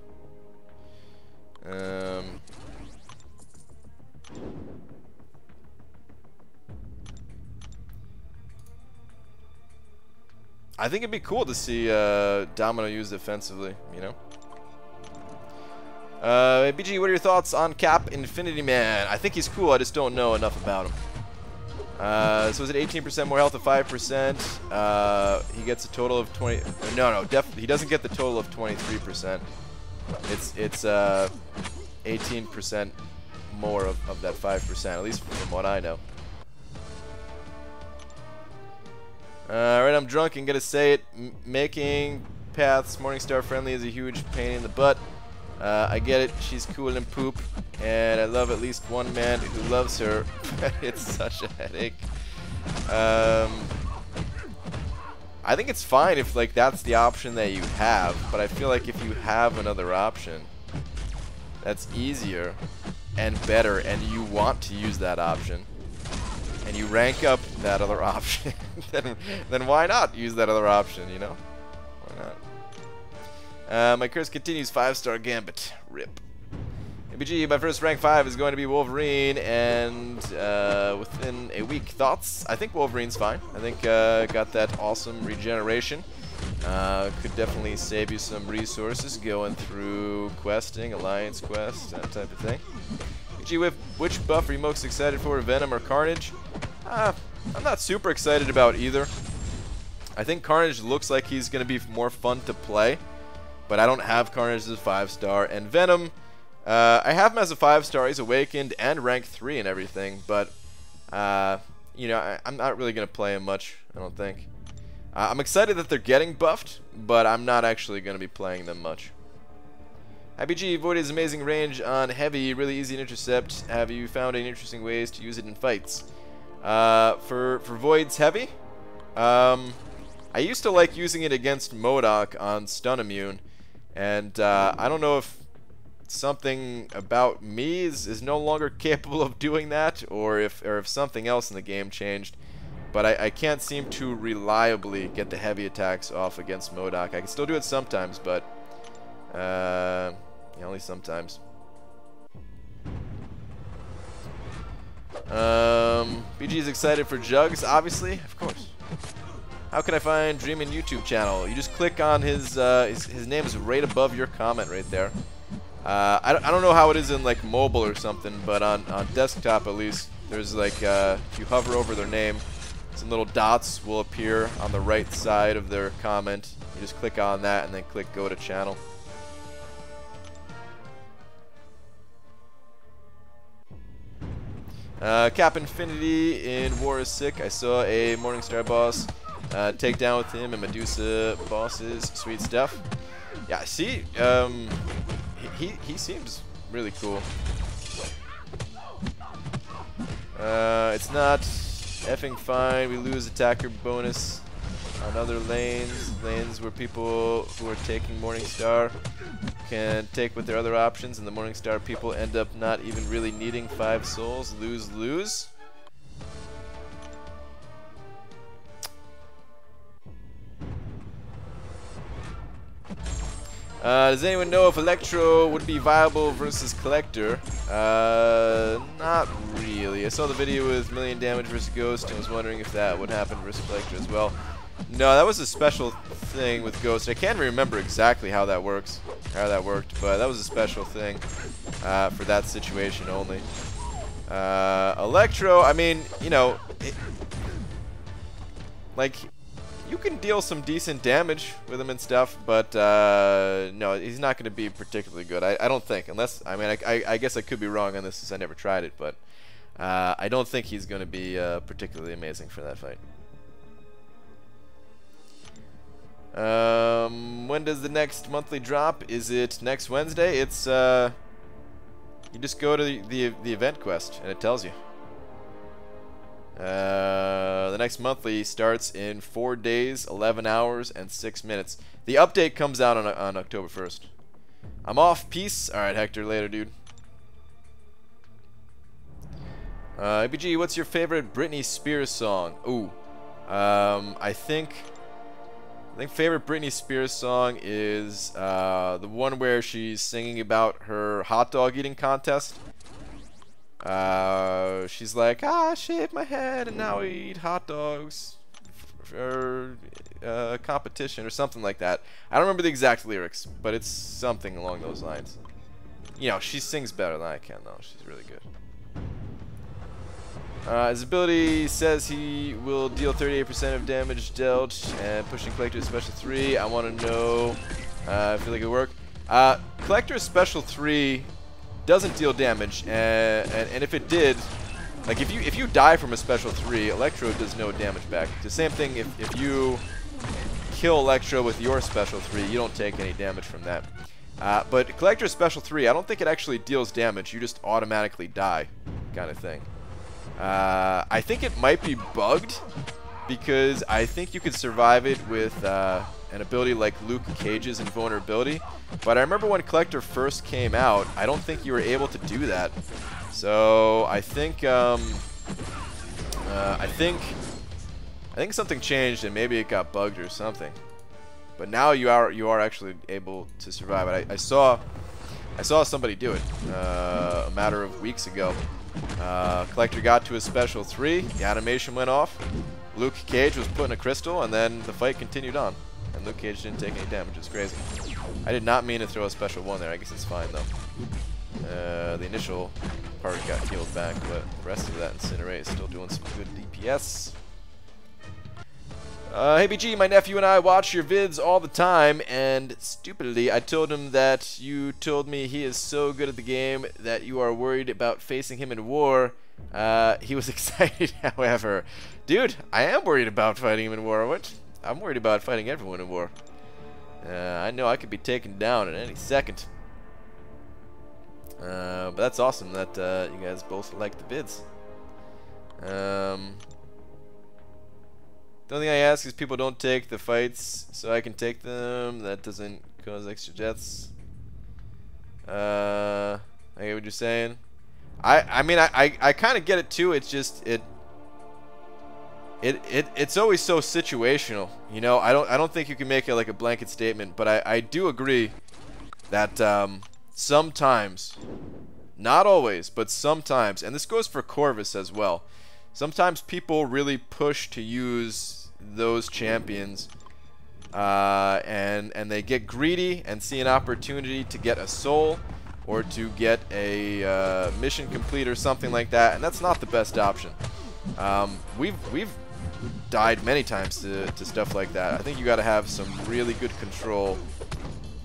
I think it'd be cool to see Domino used offensively, you know? BG, what are your thoughts on Cap Infinity Man? I think he's cool, I just don't know enough about him. So is it 18% more health to 5%? He gets a total of 20. No, definitely he doesn't get the total of 23%. It's 18% more of that 5%, at least from what I know. Alright, I'm drunk and gonna say it. Making paths Morningstar friendly is a huge pain in the butt. I get it, she's cool and poop, and I love at least one man who loves her. It's such a headache. I think it's fine if like that's the option that you have, but I feel like if you have another option that's easier and better, and you want to use that option, and you rank up that other option, then why not use that other option, you know? Why not? My curse continues. 5-star Gambit. RIP. ABG, my first rank 5 is going to be Wolverine, and within a week. Thoughts? I think Wolverine's fine. I think got that awesome regeneration. Could definitely save you some resources going through questing, alliance quest, that type of thing. ABG, which buff are you most excited for, Venom or Carnage? I'm not super excited about either. I think Carnage looks like he's going to be more fun to play. But I don't have Carnage as a 5-star, and Venom, I have him as a 5-star. He's awakened and rank 3 and everything, but you know, I'm not really gonna play him much, I don't think. I'm excited that they're getting buffed, but I'm not actually gonna be playing them much. IBG, Void is amazing range on heavy, really easy to intercept. Have you found any interesting ways to use it in fights? For Void's heavy, I used to like using it against MODOK on stun immune, and I don't know if something about me is no longer capable of doing that, or if something else in the game changed. But I can't seem to reliably get the heavy attacks off against MODOK. I can still do it sometimes, but yeah, only sometimes. BG is excited for Jugs, obviously, of course. How can I find Dreamin' YouTube channel? You just click on his name is right above your comment right there. I don't know how it is in like mobile or something, but on desktop at least, there's like if you hover over their name, some little dots will appear on the right side of their comment. You just click on that and then click go to channel. Cap Infinity in War is sick. I saw a Morningstar boss take down with him and Medusa bosses. Sweet stuff. Yeah, see, he seems really cool. It's not effing fine. We lose attacker bonus on other lanes where people who are taking Morningstar can take with their other options, and the Morningstar people end up not even really needing 5 souls. Lose. Does anyone know if Electro would be viable versus Collector? Not really. I saw the video with million damage versus Ghost and was wondering if that would happen versus Collector as well. No, that was a special thing with Ghost. I can't remember exactly how that worked, but that was a special thing for that situation only. Electro, I mean, you know, like, you can deal some decent damage with him and stuff, but no, he's not going to be particularly good. I don't think, unless, I mean, I guess I could be wrong on this since I never tried it, but I don't think he's going to be particularly amazing for that fight. When does the next monthly drop? Is it next Wednesday? It's you just go to the event quest and it tells you. The next monthly starts in 4 days, 11 hours, and 6 minutes. The update comes out on October 1st. I'm off. Peace. All right, Hector. Later, dude. ABG, what's your favorite Britney Spears song? Ooh, I think favorite Britney Spears song is the one where she's singing about her hot dog eating contest. She's like, I shaved my head and now I eat hot dogs for competition or something like that. I don't remember the exact lyrics, but it's something along those lines. You know, she sings better than I can though. She's really good. His ability says he will deal 38% of damage dealt and pushing Collector's special 3. I want to know if I feel like it work. Collector's special 3 doesn't deal damage, and if it did, like if you die from a special 3, Electro does no damage back. It's the same thing if you kill Electro with your special 3, you don't take any damage from that. But Collector's special 3, I don't think it actually deals damage. You just automatically die, kind of thing. I think it might be bugged because I think you could survive it with an ability like Luke Cage's Invulnerability. But I remember when Collector first came out, I don't think you were able to do that. So I think something changed and maybe it got bugged or something. But now you are actually able to survive it. I saw somebody do it a matter of weeks ago. Collector got to his special 3, the animation went off, Luke Cage was put in a crystal, and then the fight continued on. And Luke Cage didn't take any damage. It's crazy. I did not mean to throw a special 1 there. I guess it's fine though. The initial part got healed back, but the rest of that Incinerate is still doing some good DPS. Hey BG, my nephew and I watch your vids all the time, and stupidly I told him that you told me he is so good at the game that you are worried about facing him in war. He was excited, however. Dude, I am worried about fighting him in war. What? I'm worried about fighting everyone in war. I know I could be taken down at any second. But that's awesome that you guys both like the bids. The only thing I ask is people don't take the fights so I can take them. That doesn't cause extra deaths. I get what you're saying. I mean I kind of get it too. It's just it's always so situational, you know. I don't think you can make it like a blanket statement, but I do agree that sometimes, not always, but sometimes, and this goes for Corvus as well, sometimes people really push to use those champions and they get greedy and see an opportunity to get a soul or to get a mission complete or something like that, and that's not the best option. We've died many times to stuff like that. I think you got to have some really good control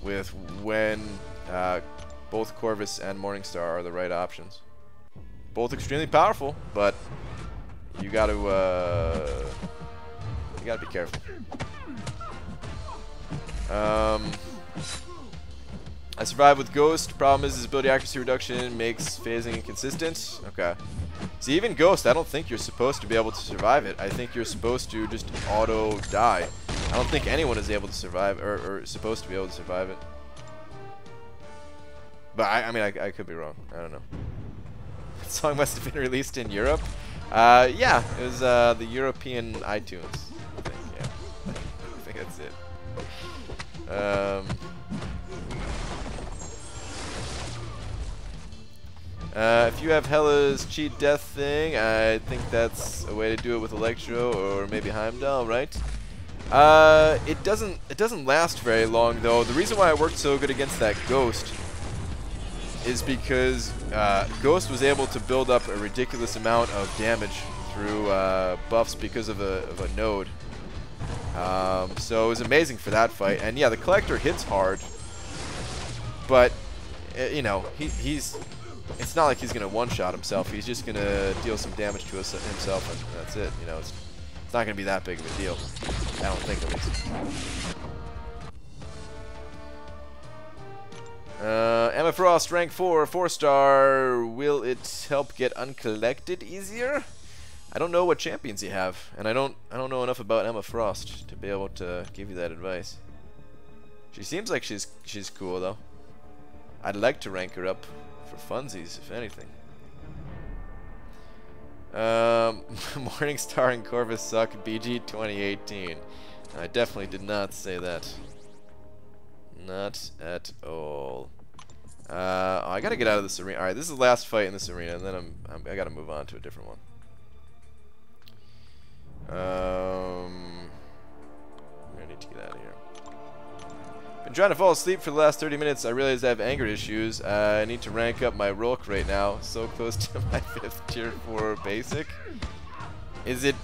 with when both Corvus and Morningstar are the right options. Both extremely powerful, but you got to be careful. I survived with Ghost. Problem is his ability accuracy reduction makes phasing inconsistent. Okay. See, even Ghost, I don't think you're supposed to be able to survive it. I think you're supposed to just auto die. I don't think anyone is able to survive, or supposed to be able to survive it. But I mean, I could be wrong. I don't know. The song must have been released in Europe. Yeah, it was the European iTunes. I think, yeah. I think that's it. If you have Hela's cheat death thing, I think that's a way to do it with Electro or maybe Heimdall, right? It doesn't last very long though. The reason why it worked so good against that Ghost is because Ghost was able to build up a ridiculous amount of damage through buffs because of a node. So it was amazing for that fight. And yeah, the Collector hits hard, but you know, he's it's not like he's gonna one-shot himself. He's just gonna deal some damage to himself, and that's it. You know, it's not gonna be that big of a deal. I don't think, at least. Emma Frost, rank 4, 4-star. Will it help get uncollected easier? I don't know what champions you have, and I don't know enough about Emma Frost to be able to give you that advice. She seems like she's cool though. I'd like to rank her up for funsies, if anything. Morningstar and Corvus suck. BG 2018. I definitely did not say that. Not at all. Oh, I gotta get out of this arena. All right, this is the last fight in this arena, and then I gotta move on to a different one. I need to get out of here. Been trying to fall asleep for the last 30 minutes. I realize I have anger issues. I need to rank up my Rolk right now. So close to my 5th tier 4 basic. Is it...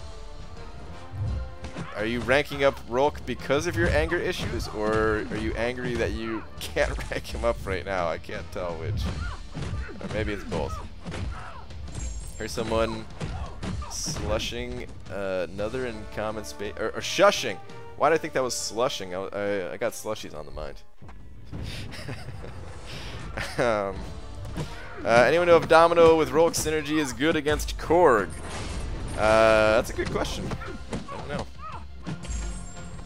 Are you ranking up Rolk because of your anger issues? Or are you angry that you can't rank him up right now? I can't tell which. Or maybe it's both. Here's someone slushing another in common space. Or shushing! Why did I think that was slushing? I got slushies on the mind. Anyone know if Domino with Rolk synergy is good against Korg? That's a good question. I don't know.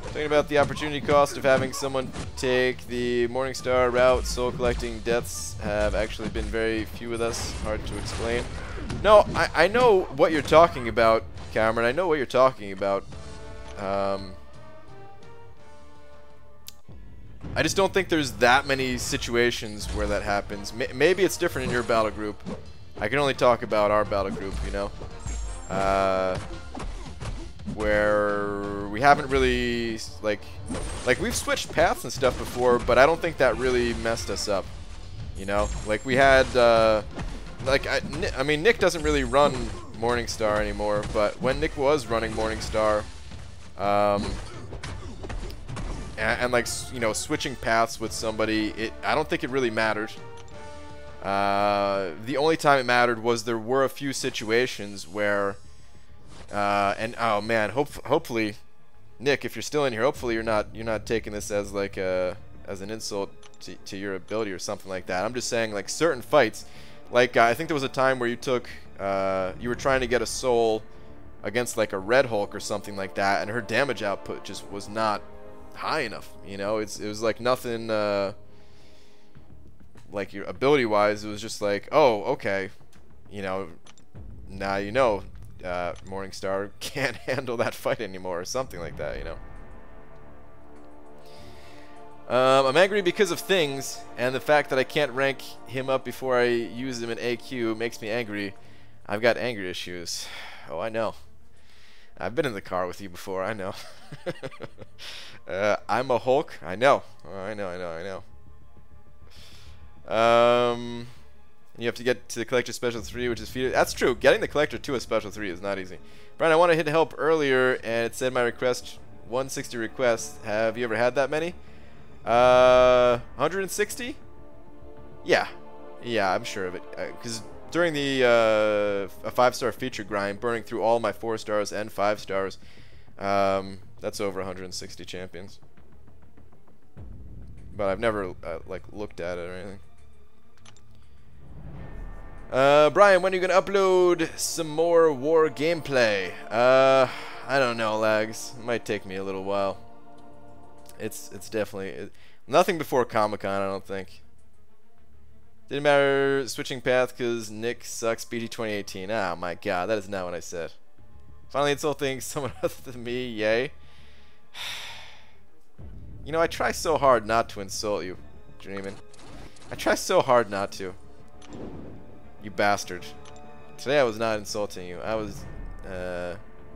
Thinking about the opportunity cost of having someone take the Morningstar route. Soul collecting deaths have actually been very few with us. Hard to explain. No, I know what you're talking about, Cameron. I know what you're talking about. I just don't think there's that many situations where that happens. Maybe it's different in your battle group. I can only talk about our battle group, you know. Where we haven't really, like we've switched paths and stuff before, but I don't think that really messed us up. You know, like we had, I mean, Nick doesn't really run Morningstar anymore, but when Nick was running Morningstar, and like, you know, switching paths with somebody, I don't think it really mattered. The only time it mattered was there were a few situations where, and oh man, hopefully, Nick, if you're still in here, hopefully you're not taking this as like a as an insult to your ability or something like that. I'm just saying, like, certain fights, like I think there was a time where you took you were trying to get a soul against like a Red Hulk or something like that, and her damage output just was not high enough. You know, it was like nothing like your ability wise. It was just like, oh, okay, you know, now you know Morningstar can't handle that fight anymore or something like that, you know. I'm angry because of things, and the fact that I can't rank him up before I use him in AQ makes me angry. I've got anger issues. Oh, I know. I've been in the car with you before, I know. I'm a Hulk, I know. Oh, I know. You have to get to the Collector Special 3, which is feeder. That's true. Getting the Collector to a Special 3 is not easy. Brian, I want to hit help earlier, and it said my request, 160 requests. Have you ever had that many? 160? Yeah, I'm sure of it. Because during the a 5-star feature grind, burning through all my 4 stars and 5 stars, that's over 160 champions. But I've never like looked at it or anything. Brian, when are you gonna upload some more war gameplay? I don't know, lags. It might take me a little while. It's definitely nothing before Comic-Con, I don't think. Didn't matter switching path because Nick sucks. BG 2018. Oh my god, that is not what I said. Finally insulting someone other than me. Yay. You know, I try so hard not to insult you, Dreamin'. I try so hard not to. You bastard. Today I was not insulting you. I was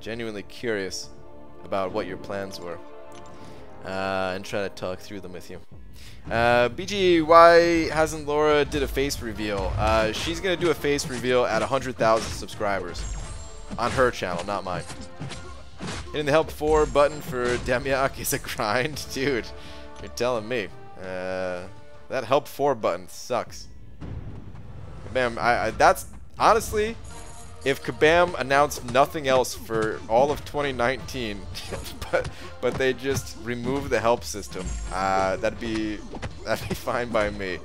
genuinely curious about what your plans were. And try to talk through them with you. BG, why hasn't Laura did a face reveal? She's gonna do a face reveal at 100,000 subscribers. On her channel, not mine. Hitting the help 4 button for Demiak is a grind? Dude, you're telling me. That help 4 button sucks. Kabam, that's honestly, if Kabam announced nothing else for all of 2019, but they just remove the help system, that'd be fine by me.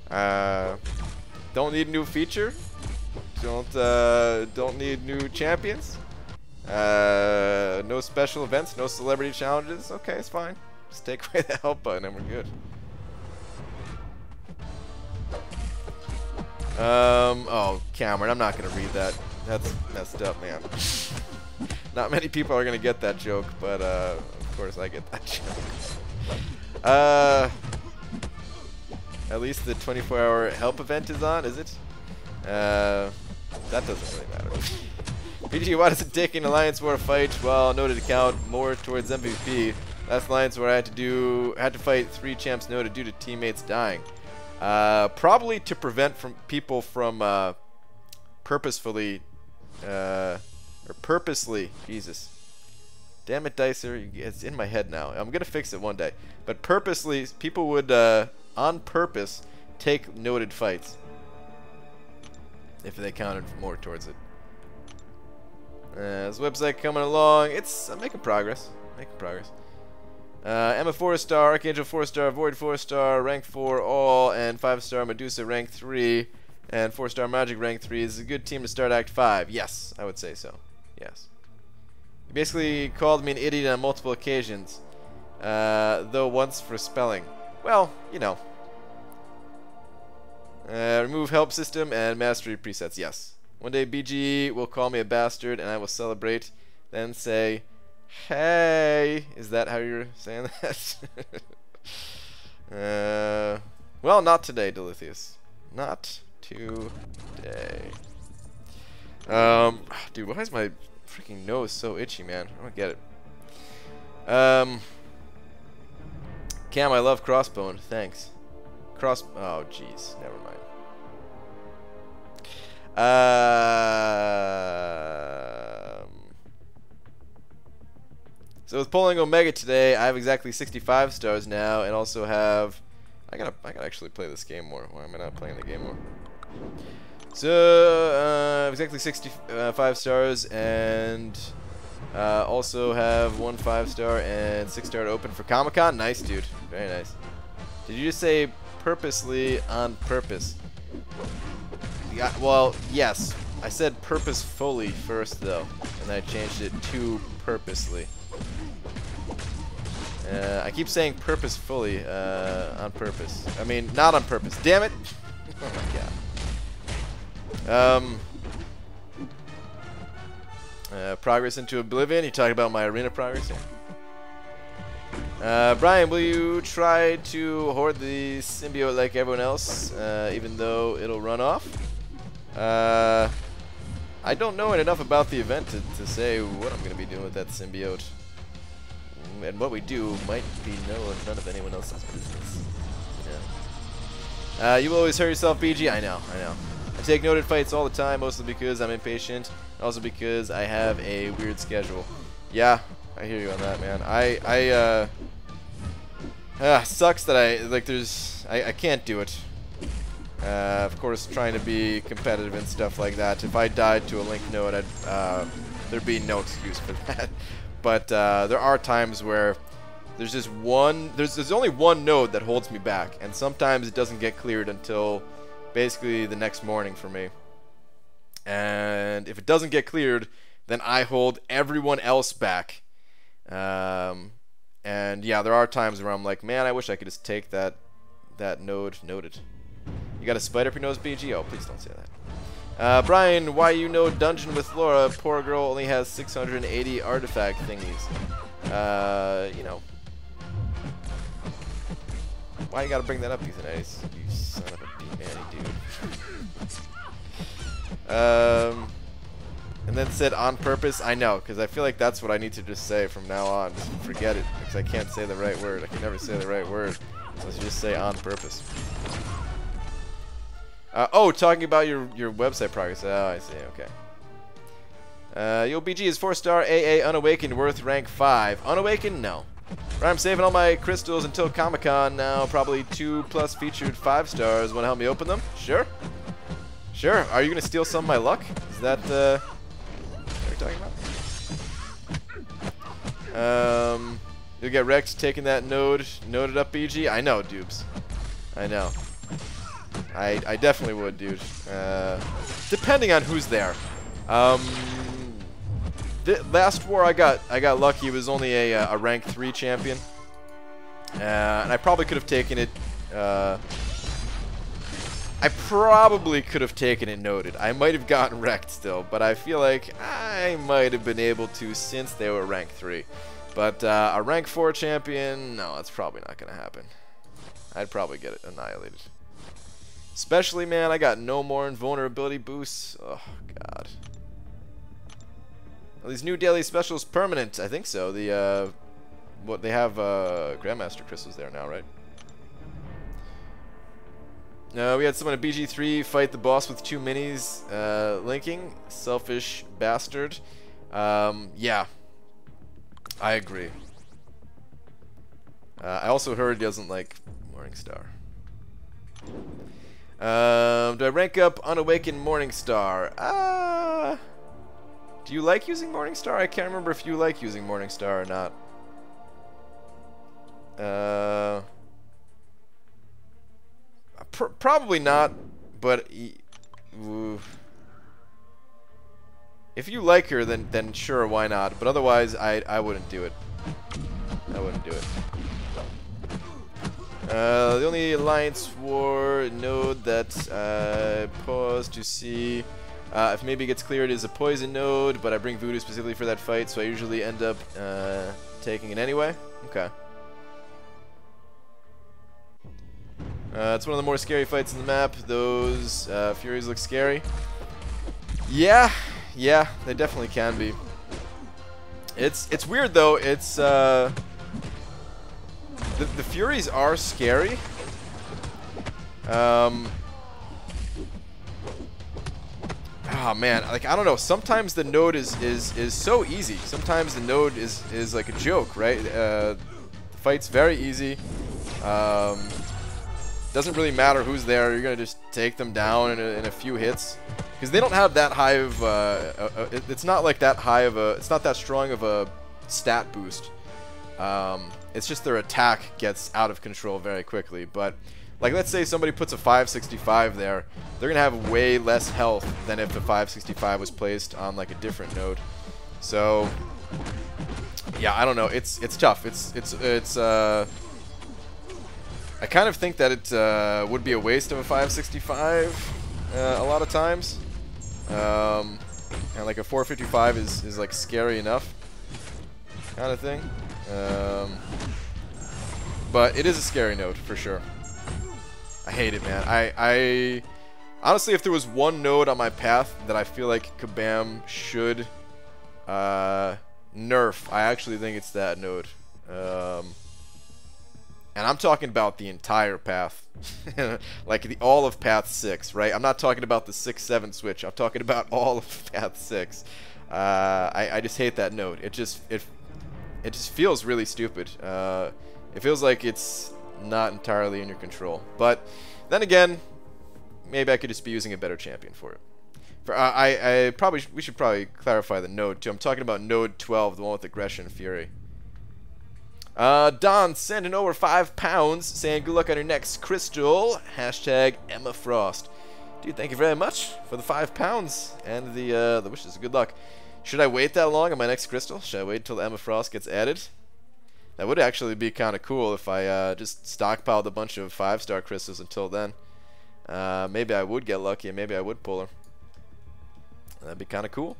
Don't need a new feature. Don't need new champions. No special events. No celebrity challenges. Okay, it's fine. Just take away the help button and we're good. Oh, Cameron, I'm not gonna read that. That's messed up, man. Not many people are gonna get that joke, but of course I get that joke. At least the 24-hour help event is on, is it? That doesn't really matter. BG, why does it take an Alliance War fight while noted account more towards MVP? Last Alliance War I had to fight 3 champs noted due to teammates dying. Probably to prevent people from purposefully Jesus. Damn it, Dicer, it's in my head now. I'm gonna fix it one day. But purposely, people would on purpose take noted fights if they counted more towards it. This website coming along. I'm making progress. Emma 4-star, Archangel 4-star, Void 4-star, rank 4 all, and 5-star Medusa rank 3, and 4-star Magic rank 3 is a good team to start Act 5. Yes, I would say so. Yes. You basically called me an idiot on multiple occasions, though once for spelling. Well, you know. Remove help system and mastery presets. Yes. One day BG will call me a bastard and I will celebrate, then say, hey, is that how you're saying that? Well, not today, Delithius. Not today. Dude, why is my freaking nose so itchy, man? I don't get it. Cam, I love Crossbone. Thanks. Oh, jeez. Never mind. So with pulling Omega today, I have exactly 65 stars now, and also have. I gotta actually play this game more. Why am I not playing the game more? So exactly 65 stars, and also have 1 5-star and 6-star to open for Comic-Con. Nice, dude. Very nice. Did you just say purposely on purpose? Yeah, well, yes. I said purposefully first, though. And I changed it to purposely. I keep saying purposefully on purpose. I mean, not on purpose. Damn it! Oh my god. Progress into oblivion. You talking about my arena progress here? Brian, will you try to hoard the symbiote like everyone else, even though it'll run off? I don't know enough about the event to say what I'm going to be doing with that symbiote. And what we do might be none of anyone else's business. Yeah. You will always hurt yourself, BG. I know. I take noted fights all the time, mostly because I'm impatient, and also because I have a weird schedule. Yeah, I hear you on that, man. Sucks that I can't do it. Of course, trying to be competitive and stuff like that. If I died to a Link node, there'd be no excuse for that. But there are times where there's just there's only one node that holds me back, and sometimes it doesn't get cleared until basically the next morning for me. And if it doesn't get cleared, then I hold everyone else back. And yeah, there are times where I'm like, man, I wish I could just take that node. Noted. You got a spider up your nose, BG? Oh, please don't say that. Brian, why you know Dungeon with Laura? Poor girl only has 680 artifact thingies. You know. Why you gotta bring that up, Euthanides? You son of a B-manny dude. And then said on purpose. I know, because I feel like that's what I need to just say from now on. Just forget it, because I can't say the right word. I can never say the right word. So let's just say on purpose. Oh, talking about your website progress. Oh, I see. Okay. Yo, BG is 4-star AA Unawakened worth rank 5. Unawakened? No. Right, I'm saving all my crystals until Comic-Con now. Probably 2+ featured 5 stars. Want to help me open them? Sure. Sure. Are you going to steal some of my luck? Is that what you're talking about? You'll get wrecked taking that node. Noted up, BG? I know, dupes. I know. I definitely would, dude. Depending on who's there. The last war I got lucky. It was only a rank 3 champion, and I probably could have taken it. I probably could have taken it noted. I might have gotten wrecked still, but I feel like I might have been able to since they were rank 3. But a rank 4 champion, no, that's probably not gonna happen. I'd probably get it annihilated. Especially, man, I got no more invulnerability boosts. Oh, God. Are these new daily specials permanent? I think so. The, what, they have, Grandmaster crystals there now, right? We had someone at BG3 fight the boss with 2 minis, linking. Selfish bastard. Yeah. I agree. I also heard he doesn't like Morningstar. Do I rank up Unawakened Morningstar? Do you like using Morningstar? I can't remember if you like using Morningstar or not. Probably not, but if you like her, then sure, why not? But otherwise, I wouldn't do it. I wouldn't do it. The only Alliance War node that I paused to see if maybe it gets cleared is a poison node, but I bring Voodoo specifically for that fight, so I usually end up taking it anyway. Okay. It's one of the more scary fights in the map. Those Furies look scary. Yeah, they definitely can be. It's weird though. It's the Furies are scary. Oh man, like I don't know. Sometimes the node is so easy. Sometimes the node is like a joke, right? The fight's very easy. Doesn't really matter who's there. You're gonna just take them down in a few hits, because they don't have that high of. It's not like that high of a. It's not that strong of a stat boost. It's just their attack gets out of control very quickly. But like, let's say somebody puts a 565 there, they're gonna have way less health than if the 565 was placed on like a different node. So yeah, I don't know. It's tough. I kind of think that it would be a waste of a 565 a lot of times. And like a 455 is like scary enough kind of thing. But it is a scary node for sure. I hate it, man. I honestly, if there was one node on my path that I feel like Kabam should nerf, I actually think it's that node. And I'm talking about the entire path. Like all of path 6, right? I'm not talking about the 6-7 switch. I'm talking about all of path 6. I just hate that node. It just feels really stupid. It feels like it's not entirely in your control. But then again, maybe I could just be using a better champion for it. We should probably clarify the node too. I'm talking about node 12, the one with aggression fury. Don sending over £5 saying good luck on your next crystal. Hashtag Emma Frost. Dude, thank you very much for the £5 and the wishes. Good luck. Should I wait that long on my next crystal? Should I wait until Emma Frost gets added? That would actually be kind of cool if I just stockpiled a bunch of 5-star crystals until then. Maybe I would get lucky and maybe I would pull her. That'd be kind of cool.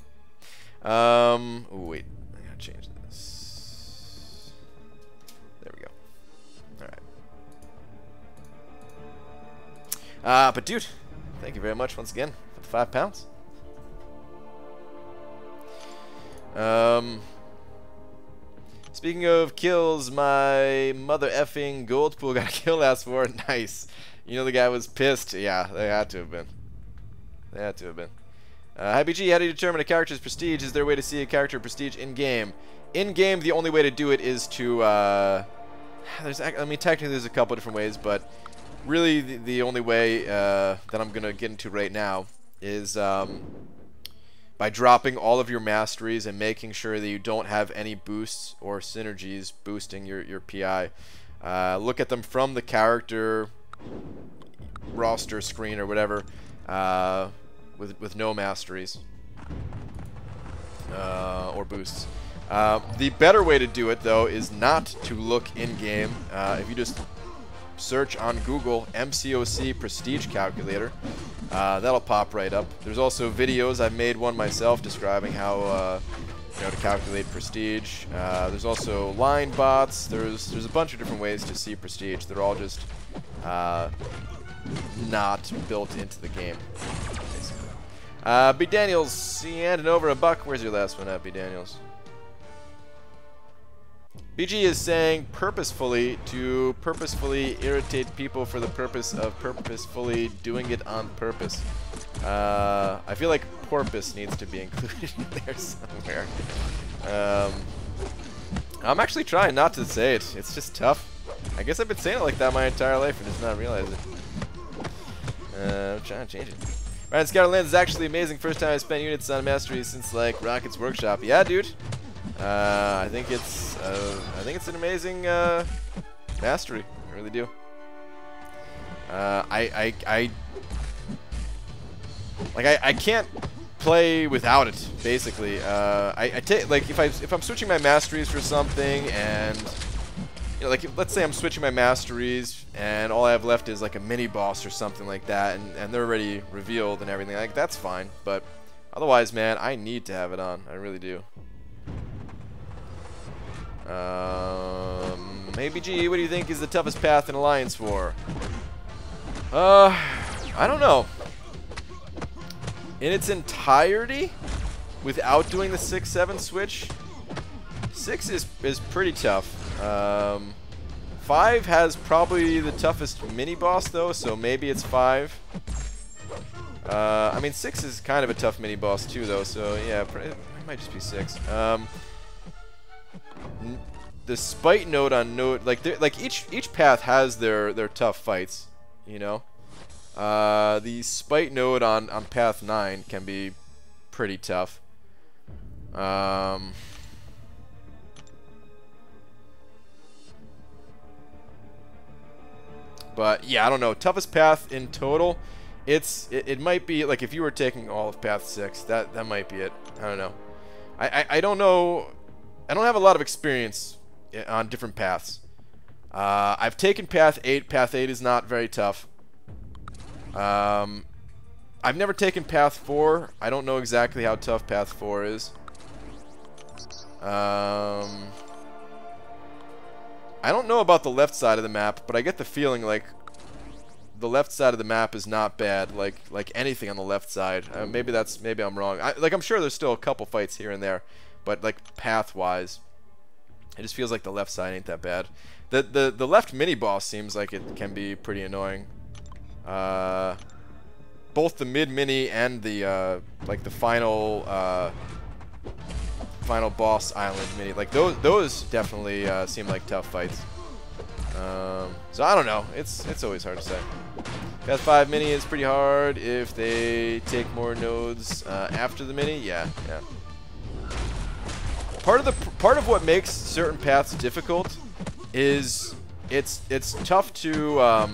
Oh, wait. I gotta change this. There we go. Alright. But dude, thank you very much once again for the £5. Speaking of kills, my mother effing gold pool got a kill last war. Nice. You know the guy was pissed. Yeah, they had to have been. They had to have been. Hi BG, how do you determine a character's prestige? Is there a way to see a character prestige in-game? In-game, the only way to do it is to, I mean, technically there's a couple different ways, but really the only way that I'm going to get into right now is by dropping all of your masteries and making sure that you don't have any boosts or synergies boosting your PI. Look at them from the character roster screen or whatever, with no masteries or boosts. The better way to do it, though, is not to look in-game. If you just search on Google MCOC Prestige Calculator, that'll pop right up. There's also videos. I've made one myself describing how to calculate prestige. There's also line bots. There's a bunch of different ways to see prestige. They're all just not built into the game, basically. B Daniels, handing over $1. Where's your last one at, B Daniels? BG is saying purposefully to purposefully irritate people for the purpose of purposefully doing it on purpose. I feel like porpoise needs to be included in there somewhere. I'm actually trying not to say it. It's just tough. I guess I've been saying it like that my entire life and just not realize it. I'm trying to change it. Ryan Scatterlands is actually amazing. First time I spent units on mastery since like Rocket's Workshop. Yeah, dude. I think it's an amazing mastery. I really do. I can't play without it. Basically, I take like if I'm switching my masteries for something, and you know, like let's say I'm switching my masteries and all I have left is like a mini boss or something like that, and they're already revealed and everything. Like that's fine, but otherwise, man, I need to have it on. I really do. Maybe G, what do you think is the toughest path in Alliance War? I don't know. In its entirety, without doing the 6-7 switch, 6 is pretty tough. 5 has probably the toughest mini boss though, so maybe it's 5. I mean 6 is kind of a tough mini boss too though, so yeah, it might just be 6. The spite node on node, like each path has their tough fights, you know. The spite node on path 9 can be pretty tough. But yeah, I don't know. Toughest path in total, it might be like if you were taking all of path 6, that might be it. I don't know. I don't know. I don't have a lot of experience on different paths. I've taken path 8. Path 8 is not very tough. I've never taken path 4. I don't know exactly how tough path 4 is. I don't know about the left side of the map, but I get the feeling like the left side of the map is not bad. Like anything on the left side. Maybe I'm wrong. I'm sure there's still a couple fights here and there, but like path-wise, it just feels like the left side ain't that bad. The left mini boss seems like it can be pretty annoying. Both the mid mini and the like the final boss island mini, like those definitely seem like tough fights. So I don't know. It's always hard to say. Path 5 mini is pretty hard if they take more nodes after the mini. Yeah. Part of what makes certain paths difficult is it's tough to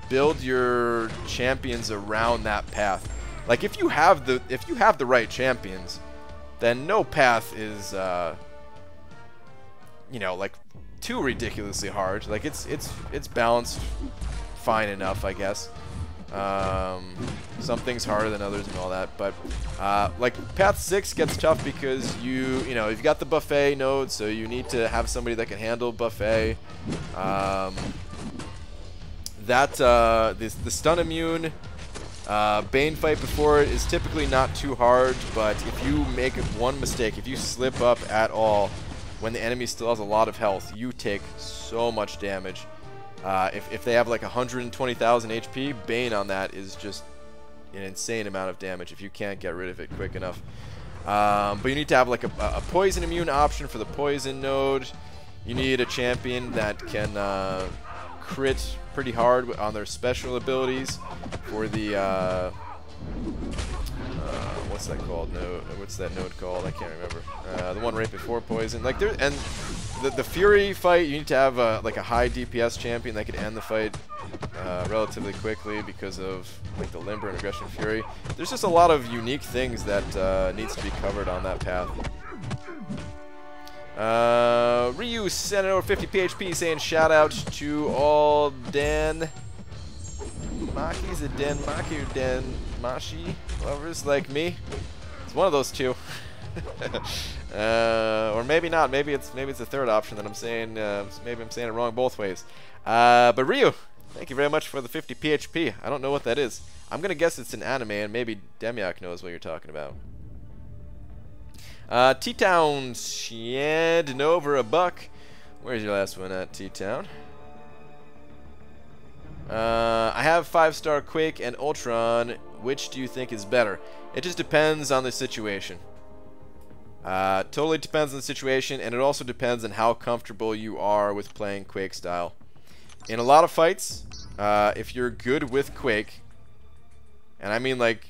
build your champions around that path. Like if you have the right champions, then no path is you know, like too ridiculously hard. Like it's balanced fine enough, I guess. Some things harder than others and all that, but like path 6 gets tough because you know, you've got the buffet node, so you need to have somebody that can handle buffet. The stun immune Bane fight before it is typically not too hard, but if you make one mistake, if you slip up at all when the enemy still has a lot of health, you take so much damage. If they have like 120,000 HP, Bane on that is just an insane amount of damage if you can't get rid of it quick enough. But you need to have like a poison immune option for the poison node. You need a champion that can crit pretty hard on their special abilities for the what's that called? What's that node called? I can't remember. The one right before poison. Like there, and the Fury fight, you need to have like a high DPS champion that could end the fight relatively quickly because of like the Limber and Aggression Fury. There's just a lot of unique things that needs to be covered on that path. Ryu sent over 50 PHP saying shout out to all Dan Makis, a Dan Maki or Dan Mashi lovers like me. It's one of those two. Or maybe not. Maybe it's the third option that I'm saying. Maybe I'm saying it wrong both ways. But Ryu, thank you very much for the 50 PHP. I don't know what that is. I'm gonna guess it's an anime, and maybe Demiak knows what you're talking about. T-Town shed over $1. Where's your last one at, T-Town? I have 5-star Quake and Ultron. Which do you think is better? It just depends on the situation. Totally depends on the situation, and it also depends on how comfortable you are with playing Quake style. In a lot of fights, if you're good with Quake, and I mean like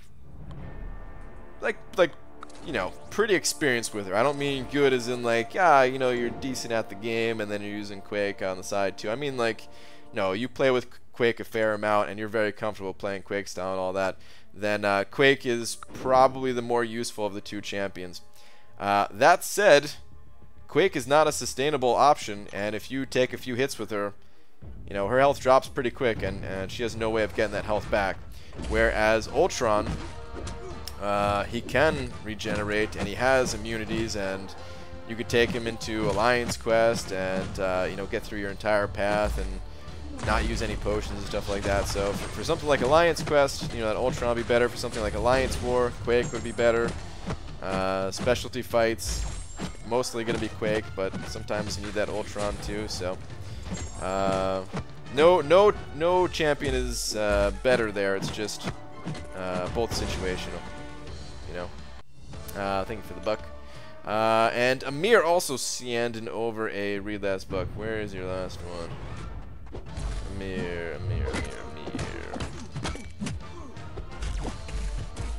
you know, pretty experienced with her. I don't mean good as in like, you know, you're decent at the game and then you're using Quake on the side too. I mean like, no, you play with Quake a fair amount and you're very comfortable playing Quake style and all that, then Quake is probably the more useful of the two champions. That said, Quake is not a sustainable option, and if you take a few hits with her, you know, her health drops pretty quick and she has no way of getting that health back. Whereas Ultron, he can regenerate and he has immunities, and you could take him into Alliance Quest and you know, get through your entire path and not use any potions and stuff like that. So for something like Alliance Quest, you know, that Ultron would be better. For something like Alliance War, Quake would be better. Specialty fights, mostly going to be Quake, but sometimes you need that Ultron too. So no champion is better there. It's just both situational. You know. Thank you for the buck. And Amir also sanding over a read last buck. Where is your last one? Amir.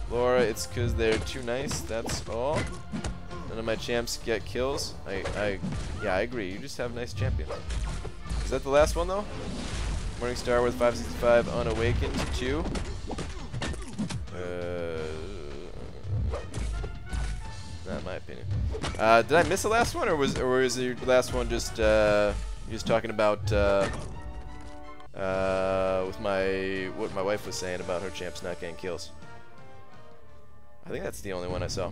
Laura, it's because they're too nice, that's all. None of my champs get kills. Yeah, I agree. You just have nice champions. Is that the last one, though? Morningstar with 565 unawakened 2. Not in my opinion. Did I miss the last one, or was the last one just talking about with what my wife was saying about her champs not getting kills? I think that's the only one I saw.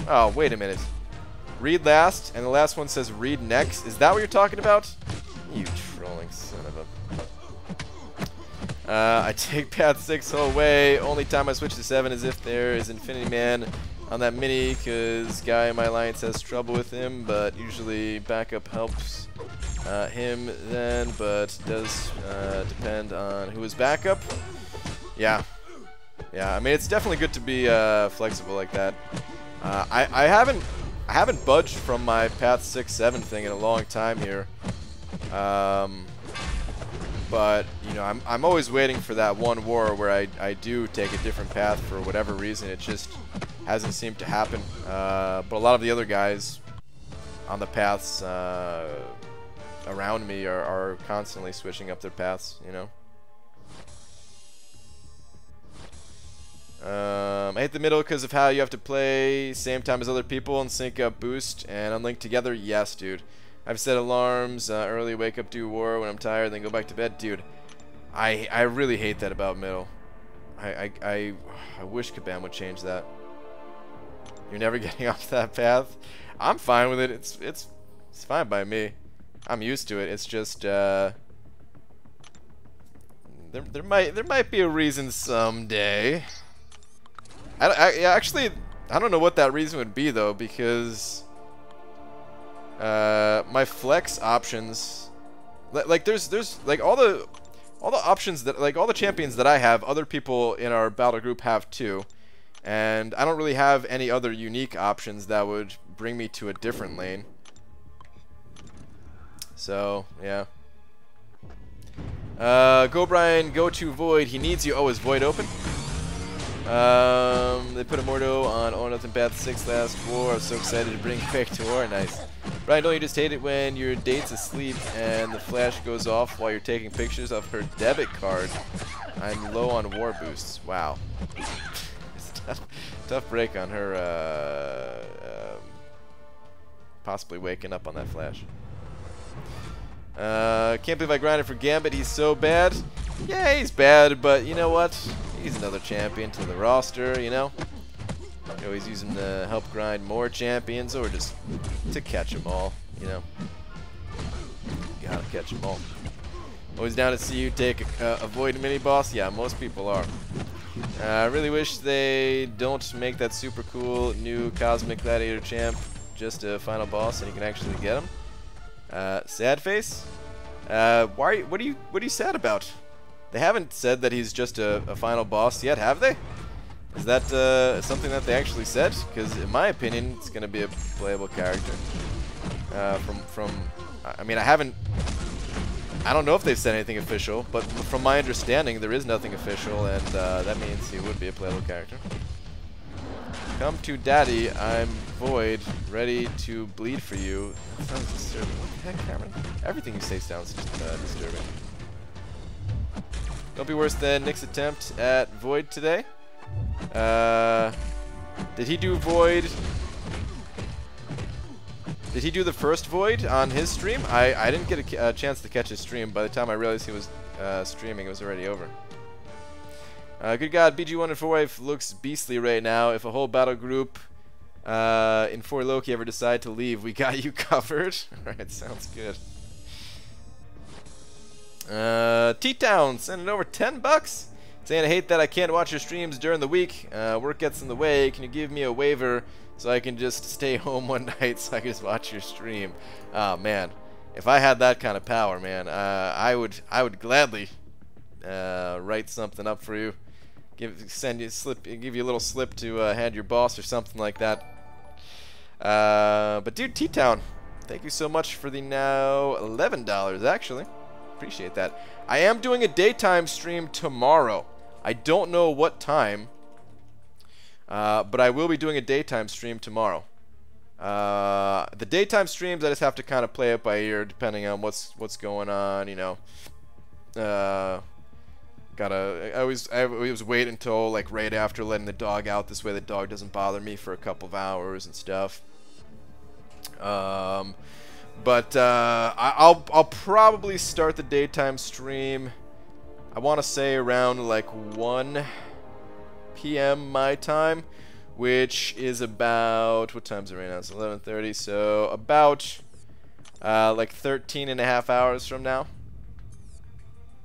Oh, wait a minute. Read last, and the last one says read next. Is that what you're talking about? You trolling son of a... I take path 6 whole way. Only time I switch to 7 is if there is Infinity Man on that mini, because guy in my alliance has trouble with him, but usually backup helps him then, but does depend on who is backup. Yeah. Yeah, I mean, it's definitely good to be flexible like that. I haven't budged from my path 6, 7 thing in a long time here. But, you know, I'm always waiting for that one war where I do take a different path for whatever reason. It just hasn't seemed to happen. But a lot of the other guys on the paths around me are constantly switching up their paths, you know. I hate the middle because of how you have to play same time as other people and sync up boost and unlink together. Yes, dude. I've set alarms, early wake up, do war when I'm tired, then go back to bed. Dude, I really hate that about middle. I wish Kabam would change that. You're never getting off that path. I'm fine with it. It's fine by me. I'm used to it. It's just there might be a reason someday. Actually, I don't know what that reason would be though, because my flex options, like there's like all the options that, like, all the champions that I have, other people in our battle group have too, and I don't really have any other unique options that would bring me to a different lane. So yeah. Go Brian, go to Void. He needs you. Oh, is Void open? They put a Mordo on Oh Nothing Path 6 last war. I was so excited to bring back to war. Nice. Brian, don't you just hate it when your date's asleep and the flash goes off while you're taking pictures of her debit card? I'm low on war boosts. Wow. It's a tough break on her possibly waking up on that flash. Can't believe I grinded for Gambit. He's so bad. Yeah, he's bad, but you know what? He's another champion to the roster, you know? You always use him to help grind more champions or just to catch them all, you know? Gotta catch them all. Always down to see you take a Void mini-boss. Yeah, most people are. I really wish they don't make that super cool new Cosmic Gladiator champ just a final boss and you can actually get him. Sad face? What are you sad about? They haven't said that he's just a final boss yet, have they? Is that something that they actually said? Because in my opinion, it's going to be a playable character. I mean, I don't know if they've said anything official, but from my understanding, there is nothing official, and that means he would be a playable character. Come to Daddy, I'm Void, ready to bleed for you. That sounds disturbing. What the heck, Cameron? Everything you say sounds disturbing. Don't be worse than Nick's attempt at Void today. Did he do Void? Did he do the first Void on his stream? I didn't get a chance to catch his stream. By the time I realized he was streaming, it was already over. Good God, BG1 and 4-Wife looks beastly right now. If a whole battle group in 4 Loki ever decide to leave, we got you covered. Alright, sounds good. T-Town sending over $10. Saying I hate that I can't watch your streams during the week. Work gets in the way. Can you give me a waiver so I can just stay home one night so I can just watch your stream? Oh man, if I had that kind of power, man, I would gladly write something up for you. Give you a little slip to hand your boss or something like that. But dude, T-Town, thank you so much for the now $11 actually. Appreciate that. I am doing a daytime stream tomorrow. I don't know what time, but I will be doing a daytime stream tomorrow. The daytime streams, I just have to kind of play it by ear depending on what's going on, you know. I always wait until like right after letting the dog out. This way the dog doesn't bother me for a couple of hours and stuff. I'll probably start the daytime stream, I want to say around like 1 p.m. my time, which is about, what time is it right now? It's 11:30, so about like 13.5 hours from now.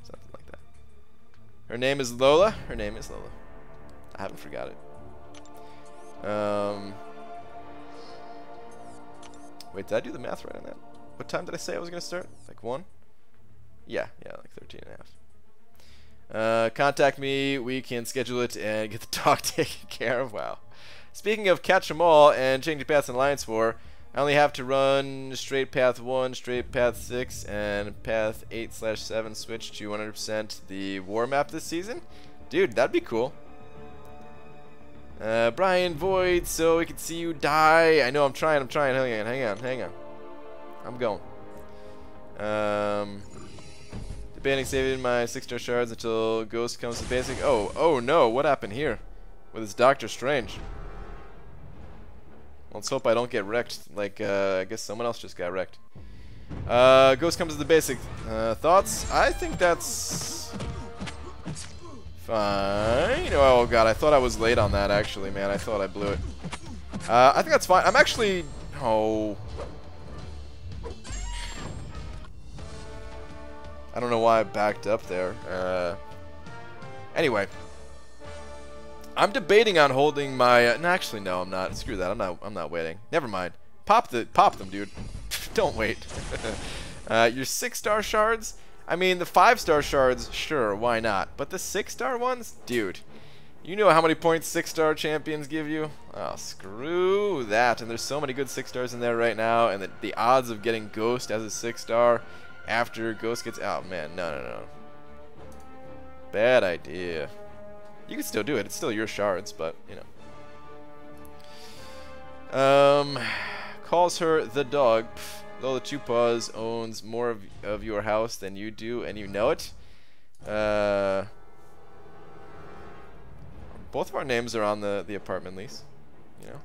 Something like that. Her name is Lola. Her name is Lola. I haven't forgot it. Wait, did I do the math right on that? What time did I say I was going to start? Like 1? Yeah, like 13.5. Contact me. We can schedule it and get the dog taken care of. Wow. Speaking of catch 'em all and changing paths in Alliance War, I only have to run straight path 1, straight path 6, and path 8/7 switch to 100% the war map this season. Dude, that'd be cool. Brian Void, so we can see you die. I know, I'm trying. Hang on. I'm going. Debating saving my 6-star shards until Ghost comes to basic. Oh no, what happened here? With his Doctor Strange. Let's hope I don't get wrecked. Like, I guess someone else just got wrecked. Ghost comes to the basic. Thoughts? I think that's fine. Oh god, I thought I was late on that actually, man. I thought I blew it. I think that's fine. I'm actually... Oh. I don't know why I backed up there. Anyway. I'm debating on holding my... no, actually, no, I'm not. Screw that. I'm not waiting. Never mind. Pop them, dude. Don't wait. Your 6-star shards? I mean, the 5-star shards, sure, why not? But the 6-star ones? Dude. You know how many points 6-star champions give you? Oh, screw that. And there's so many good 6-stars in there right now. And the odds of getting Ghost as a 6-star after Ghost gets... oh, man. No. Bad idea. You can still do it. It's still your shards, but, you know. Calls her the dog. Pff, Lola Two Paws owns more of your house than you do, and you know it. Both of our names are on the apartment lease, you know.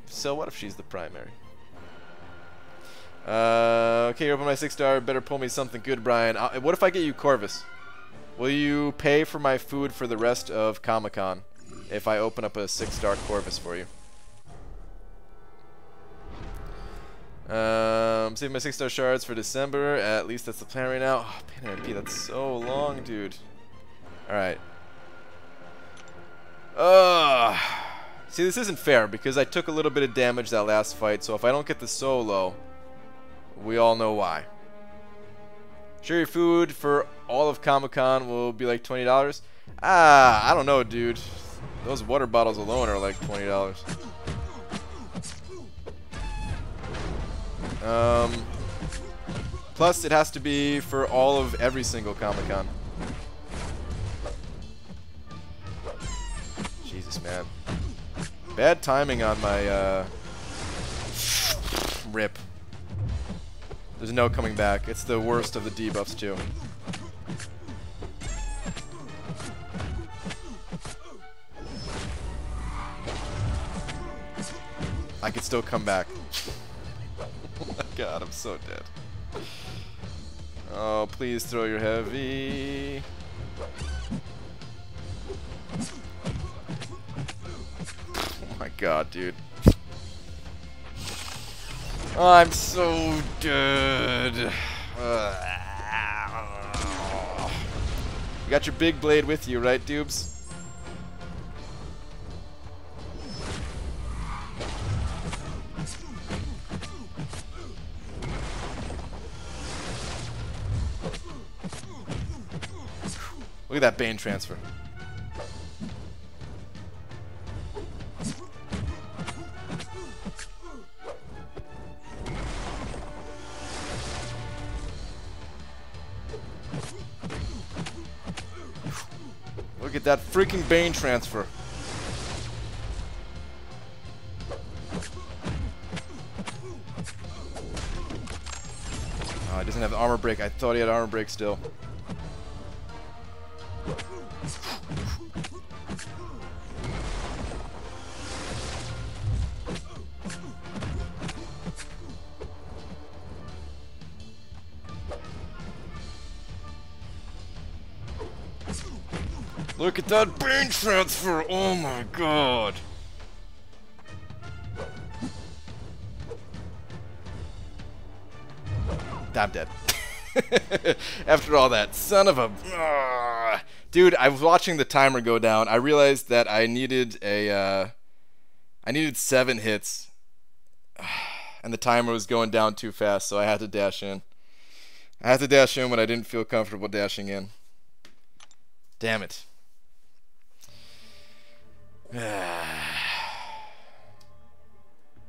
So what if she's the primary? Okay, you're up on my 6-star. Better pull me something good, Brian. What if I get you Corvus? Will you pay for my food for the rest of Comic-Con if I open up a 6-star Corvus for you? Save my 6-star shards for December. At least that's the plan right now. Oh, Banter MP, that's so long, dude. Alright. See, this isn't fair because I took a little bit of damage that last fight, so if I don't get the solo, we all know why. Sure, your food for all of Comic-Con will be like $20. I don't know, dude. Those water bottles alone are like $20. Plus, it has to be for all of every single Comic-Con. Jesus, man. Bad timing on my, rip. There's no coming back. It's the worst of the debuffs, too. I can still come back. Oh my god, I'm so dead. Oh, please throw your heavy. Oh my god, dude. Oh, I'm so dead. You got your big blade with you, right, Dubes? Look at that Bane transfer. Look at that freaking Bane transfer. Oh, he doesn't have the armor break. I thought he had armor break still. Look at that brain transfer! Oh my god! I'm dead. After all that, son of a... Dude, I was watching the timer go down. I realized that I needed a... I needed 7 hits. And the timer was going down too fast, so I had to dash in. I had to dash in when I didn't feel comfortable dashing in. Damn it.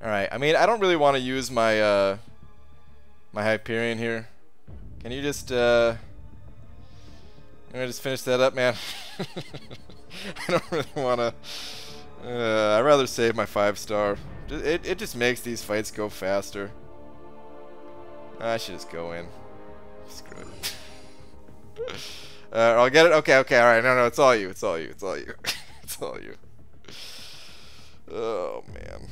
Alright, I mean, I don't really want to use my, my Hyperion here. Can you just, just finish that up, man? I don't really want to, I'd rather save my 5-star. It just makes these fights go faster. I should just go in. Screw it. I'll get it? Okay, alright, no, it's all you, it's all you. It's all you. Oh, man.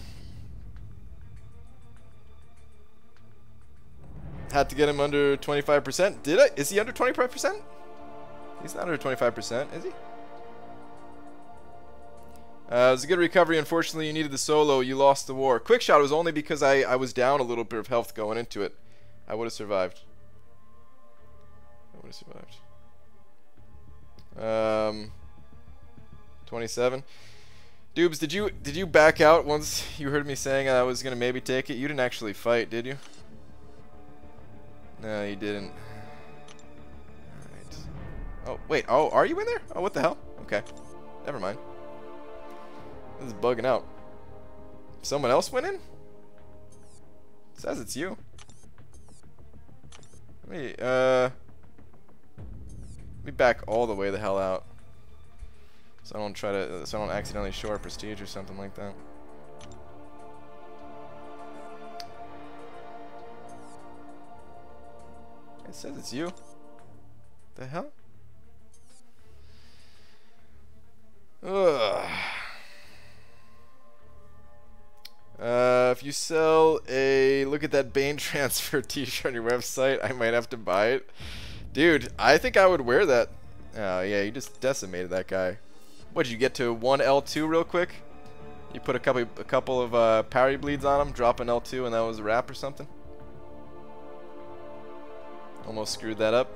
Had to get him under 25%. Did I? Is he under 25%? He's not under 25%, is he? It was a good recovery. Unfortunately, you needed the solo. You lost the war. Quick shot was only because I was down a little bit of health going into it. I would have survived. 27. Dubes, did you back out once you heard me saying I was gonna maybe take it? You didn't actually fight, did you? No, you didn't. Alright. Oh, wait. Oh, are you in there? Oh, what the hell? Okay. Never mind. This is bugging out. Someone else went in? It says it's you. Let me back all the way the hell out. So I don't accidentally show our prestige or something like that. It says it's you. The hell? Ugh. If you sell a look at that Bane transfer t-shirt on your website, I might have to buy it. Dude, I think I would wear that. Oh yeah, you just decimated that guy. What, did you get to 1 L2 real quick? You put a couple of parry bleeds on him, drop an L2, and that was a wrap or something? Almost screwed that up.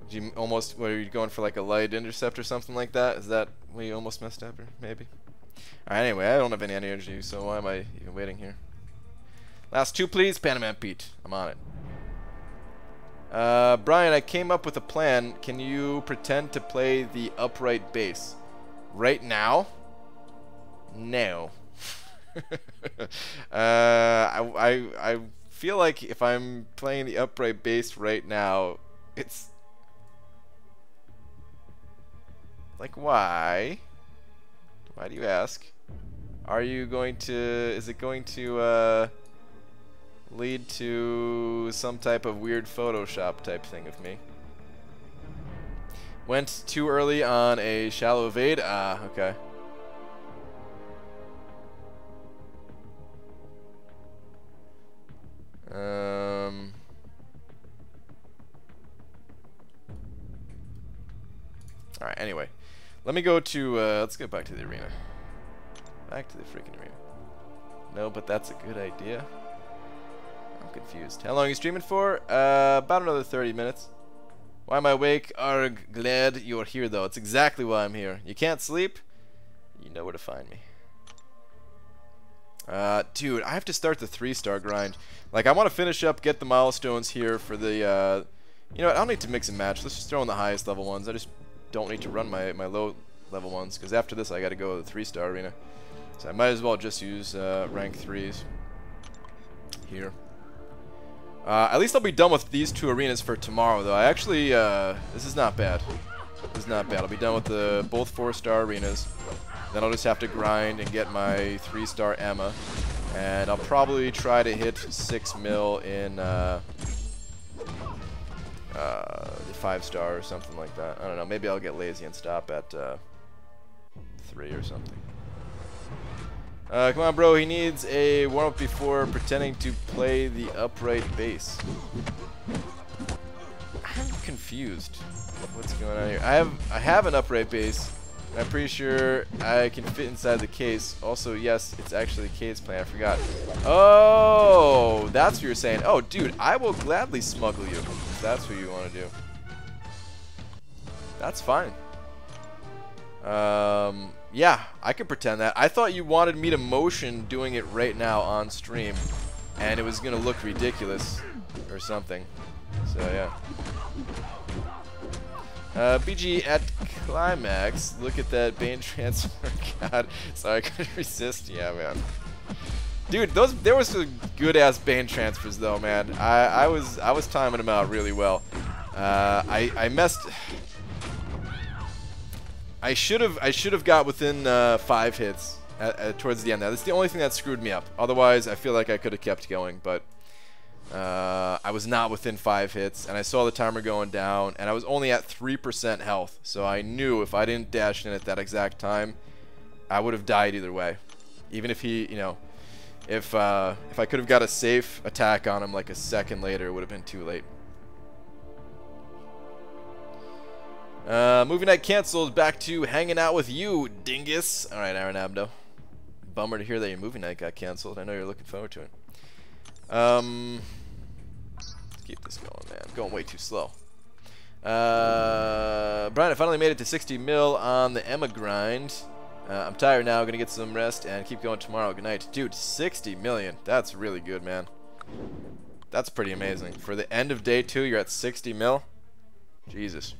Did you almost, what, are you going for like a light intercept or something like that? Is that where you almost messed up, or maybe? Alright, anyway, I don't have any energy, so why am I even waiting here? Last 2, please. Panamant Pete. I'm on it. Brian, I came up with a plan. Can you pretend to play the upright bass? Right now? No. I feel like if I'm playing the upright bass right now, it's... Like, why? Why do you ask? Are you going to... Is it going to, lead to some type of weird Photoshop type thing of me? Went too early on a shallow evade? Ah, okay. Alright, anyway. Let me go to, let's go back to the arena. Back to the freaking arena. No, but that's a good idea. I'm confused. How long are you streaming for? About another 30 minutes. Why am I awake? Arg, glad you're here though. It's exactly why I'm here. You can't sleep? You know where to find me. Dude, I have to start the 3-star grind. Like, I want to finish up, get the milestones here for the, you know what, I don't need to mix and match. Let's just throw in the highest level ones. I just don't need to run my low level ones, because after this I gotta go to the 3-star arena. So I might as well just use rank 3s here. At least I'll be done with these 2 arenas for tomorrow, though. I actually, this is not bad. This is not bad. I'll be done with the both 4-star arenas. Then I'll just have to grind and get my 3-star Emma. And I'll probably try to hit 6 mil in the 5-star or something like that. I don't know. Maybe I'll get lazy and stop at 3 or something. Come on, bro. He needs a warm-up before pretending to play the upright bass. I'm confused. What's going on here? I have an upright bass. I'm pretty sure I can fit inside the case. Also, yes, it's actually a case plan. I forgot. Oh, that's what you're saying. Oh, dude, I will gladly smuggle you if that's what you want to do. That's fine. Yeah, I can pretend that. I thought you wanted me to motion doing it right now on stream, and it was going to look ridiculous or something. So, yeah. BG at Climax. Look at that Bane transfer. God, sorry, I couldn't resist. Yeah, man. Dude, there was some good ass Bane transfers though, man. I was timing them out really well. I messed. I should have got within 5 hits towards the end. That's the only thing that screwed me up. Otherwise, I feel like I could have kept going, but. I was not within 5 hits, and I saw the timer going down, and I was only at 3% health, so I knew if I didn't dash in at that exact time, I would have died either way. Even if he, you know, if I could have got a safe attack on him like a second later, it would have been too late. Movie night canceled. Back to hanging out with you, dingus. All right, Aaron Abdo. Bummer to hear that your movie night got canceled. I know you're looking forward to it. Let's keep this going, man. I'm going way too slow. Brian, I finally made it to 60 mil on the Emma grind. I'm tired now. Gonna get some rest and keep going tomorrow. Good night. Dude, 60 million. That's really good, man. That's pretty amazing. For the end of day 2, you're at 60 mil. Jesus.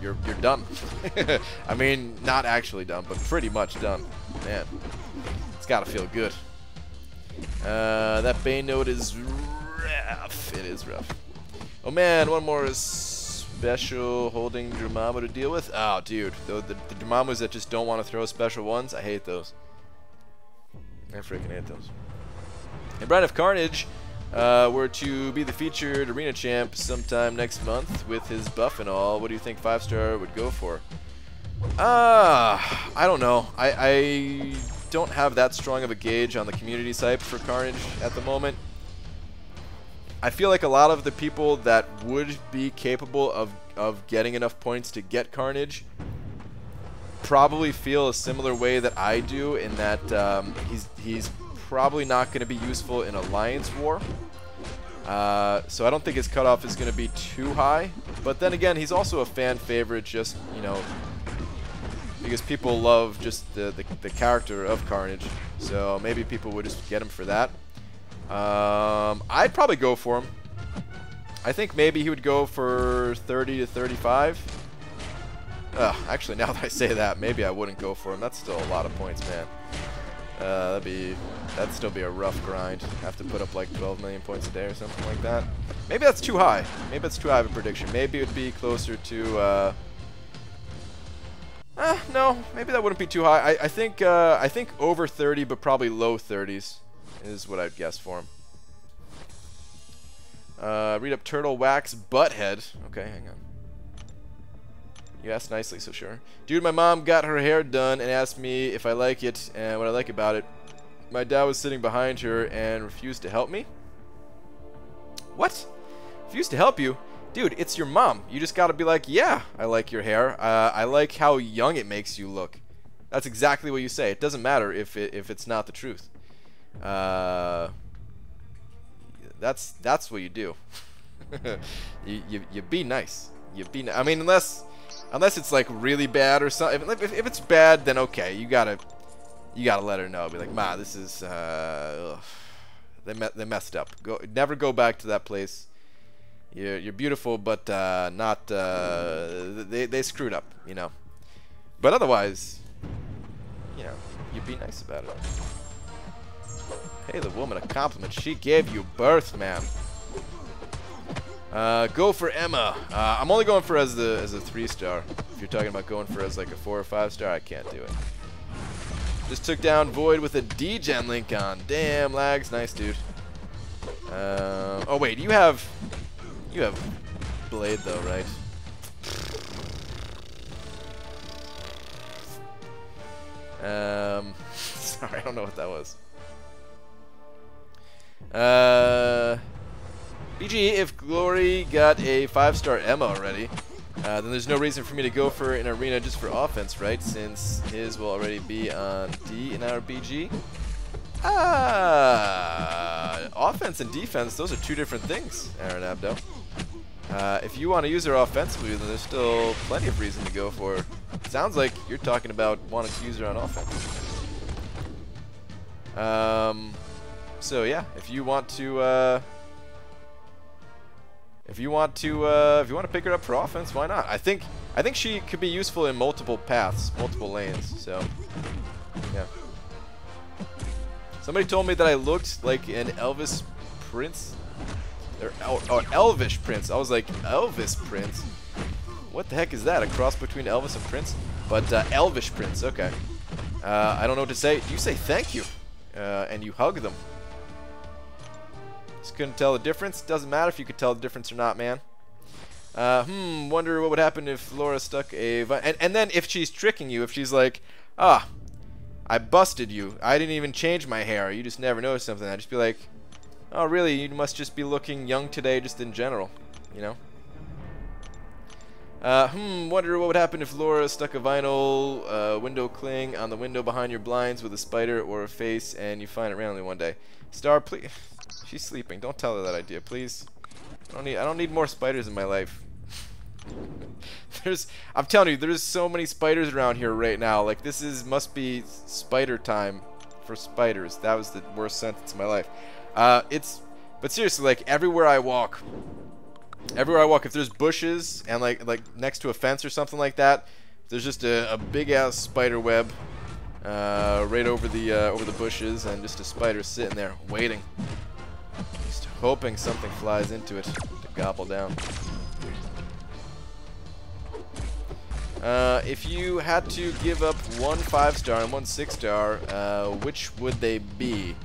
You're done. I mean, not actually done, but pretty much done. Man, it's gotta feel good. That Bane note is rough. It is rough. Oh man, one more special holding Dormammu to deal with. Oh, dude, the Dormammus that just don't want to throw special ones, I hate those. I freaking hate those. And Brian, if Carnage were to be the featured arena champ sometime next month with his buff and all, what do you think 5-star would go for? I don't know. I don't have that strong of a gauge on the community site for Carnage at the moment. I feel like a lot of the people that would be capable of getting enough points to get Carnage probably feel a similar way that I do, in that he's probably not going to be useful in Alliance War. So I don't think his cutoff is going to be too high. But then again, he's also a fan favorite, just, you know, because people love just the character of Carnage. So maybe people would just get him for that. I'd probably go for him. I think maybe he would go for 30 to 35. Actually, now that I say that, maybe I wouldn't go for him. That's still a lot of points, man. That'd still be a rough grind. Have to put up like 12 million points a day or something like that. Maybe that's too high. Maybe that's too high of a prediction. Maybe it would be closer to. No, maybe that wouldn't be too high. I think over 30, but probably low 30s is what I'd guess for him. Read up Turtle Wax Butthead. Okay, hang on. You asked nicely, so sure. Dude, my mom got her hair done and asked me if I like it and what I like about it. My dad was sitting behind her and refused to help me. What? Refused to help you? Dude, it's your mom. You just gotta be like, yeah, I like your hair. I like how young it makes you look. That's exactly what you say. It doesn't matter if it's not the truth. That's what you do. you be nice. I mean, unless it's like really bad or something. If it's bad, then okay, you gotta let her know. Be like, Ma, this is they messed up. Never go back to that place. You're beautiful, but not. They screwed up, you know. But otherwise, you know, you be nice about it. Pay the woman a compliment. She gave you birth, man. Go for Emma. I'm only going for as a 3-star. If you're talking about going for as like a 4 or 5-star, I can't do it. Just took down Void with a D-Gen link on. Damn, lags. Nice, dude. Oh wait, you have Blade though, right? Sorry, I don't know what that was. BG, if Glory got a 5-star Emma already, then there's no reason for me to go for an arena just for offense, right? Since his will already be on D in our BG. Offense and defense, those are two different things, Aaron Abdo. If you want to use her offensively, then there's still plenty of reason to go for her. Sounds like you're talking about wanting to use her on offense. So yeah, if you want to pick her up for offense, why not? I think she could be useful in multiple paths, multiple lanes. So yeah. Somebody told me that I looked like an Elvis Prince, or Elvish Prince. I was like, Elvis Prince? What the heck is that? A cross between Elvis and Prince? But Elvish Prince, okay. I don't know what to say. You say thank you, and you hug them. Just couldn't tell the difference. Doesn't matter if you could tell the difference or not, man. Wonder what would happen if Laura stuck a... And then if she's tricking you, if she's like, ah, I busted you. I didn't even change my hair. You just never noticed something. I'd just be like, oh, really? You must just be looking young today just in general, you know? Wonder what would happen if Laura stuck a vinyl window cling on the window behind your blinds with a spider or a face and you find it randomly one day. Star, please. She's sleeping. Don't tell her that idea, please. I don't need more spiders in my life. I'm telling you, there's so many spiders around here right now. Like, must be spider time for spiders. That was the worst sentence in my life. But seriously, like, everywhere I walk, if there's bushes and like next to a fence or something like that, there's just a big ass spider web right over the bushes, and just a spider sitting there waiting, just hoping something flies into it to gobble down. If you had to give up one 5-star and one 6-star, which would they be?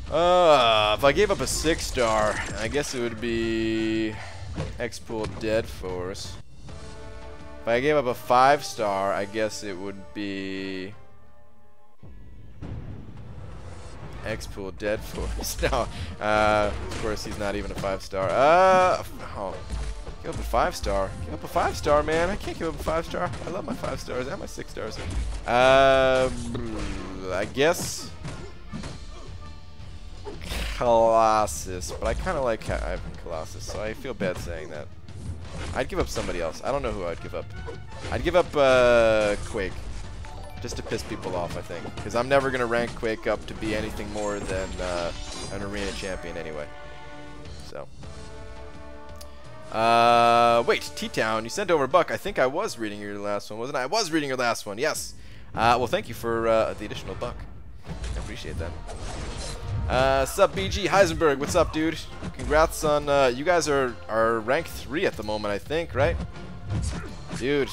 If I gave up a 6-star, I guess it would be X-Pool Dead Force. If I gave up a 5-star, I guess it would be X-Pool Dead Force. No, of course he's not even a 5-star. Oh. Give up a 5-star. Give up a 5-star, man. I can't give up a 5-star. I love my 5-stars and my 6-stars. I guess Colossus, but I kind of like Ivan Colossus, so I feel bad saying that. I'd give up somebody else. I don't know who I'd give up. I'd give up Quake, just to piss people off, I think, because I'm never gonna rank Quake up to be anything more than an arena champion anyway. So. Wait, T-Town, you sent over a buck. I think I was reading your last one, wasn't I? I was reading your last one, yes. Well, thank you for the additional buck. I appreciate that. Sup, BG Heisenberg, what's up, dude? Congrats on, you guys are rank 3 at the moment, I think, right? Dude,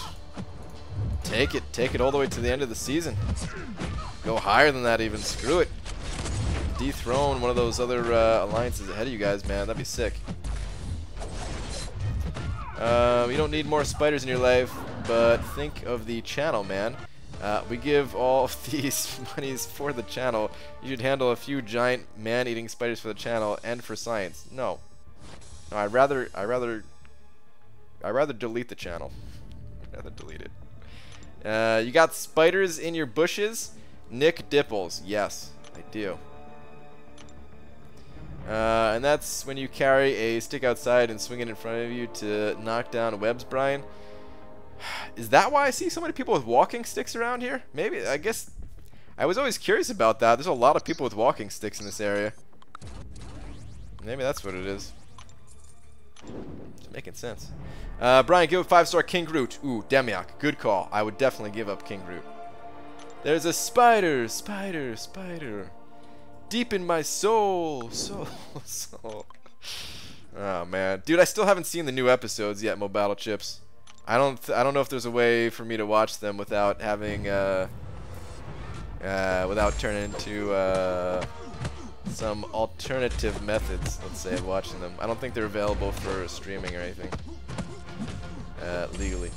take it all the way to the end of the season. Go higher than that even, screw it. Dethrone one of those other alliances ahead of you guys, man, that'd be sick. You don't need more spiders in your life, but think of the channel, man. We give all of these monies for the channel. You should handle a few giant man-eating spiders for the channel and for science. No, I'd rather delete the channel. I'd rather delete it. You got spiders in your bushes? Nick Dipples. Yes, I do. And that's when you carry a stick outside and swing it in front of you to knock down webs, Brian. Is that why I see so many people with walking sticks around here? Maybe, I guess, I was always curious about that. There's a lot of people with walking sticks in this area. Maybe that's what it is. It's making sense. Brian, give a 5-star King Groot. Ooh, Demiok, good call. I would definitely give up King Groot. There's a spider, spider, spider. Deep in my soul, soul. Oh man, dude, I still haven't seen the new episodes yet, Mo Battle Chips. I don't know if there's a way for me to watch them without having without turning into some alternative methods, let's say, of watching them. I don't think they're available for streaming or anything legally.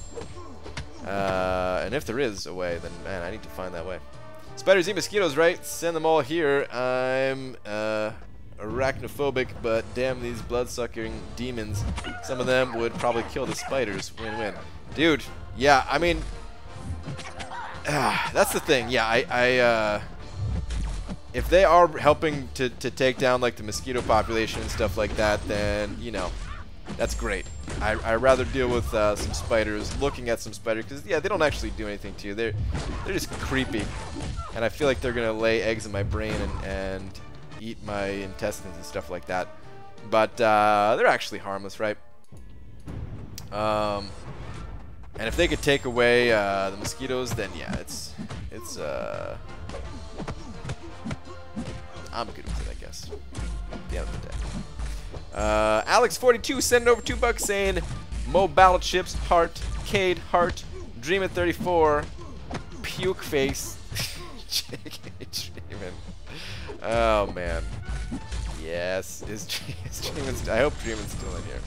And if there is a way, then man, I need to find that way. Spiders eat mosquitoes, right? Send them all here. I'm arachnophobic, but damn these blood-sucking demons. Some of them would probably kill the spiders. Win-win. Dude, yeah, I mean, that's the thing. Yeah, if they are helping to take down like the mosquito population and stuff like that, then you know, that's great. I'd rather deal with some spiders, looking at some spiders, because yeah, they don't actually do anything to you. They're just creepy, and I feel like they're gonna lay eggs in my brain and eat my intestines and stuff like that. But they're actually harmless, right? And if they could take away the mosquitoes, then yeah, it's I'm good with it, I guess. At the end of the day. Alex42 sending over $2 saying Mo Battle Chips, Heart, Cade, Heart, Dream at 34, Puke Face, JK Dreamin'. Oh man. Yes, is Dreamin', I hope Dreamin's still in here.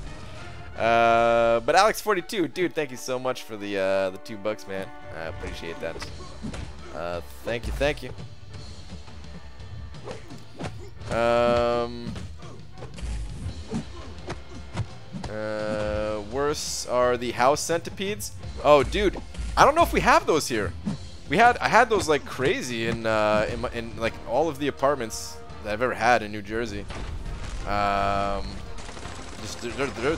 But Alex42, dude, thank you so much for the $2, man. I appreciate that. Thank you. Worse are the house centipedes. Oh, dude, I don't know if we have those here. I had those like crazy in like all of the apartments that I've ever had in New Jersey. Just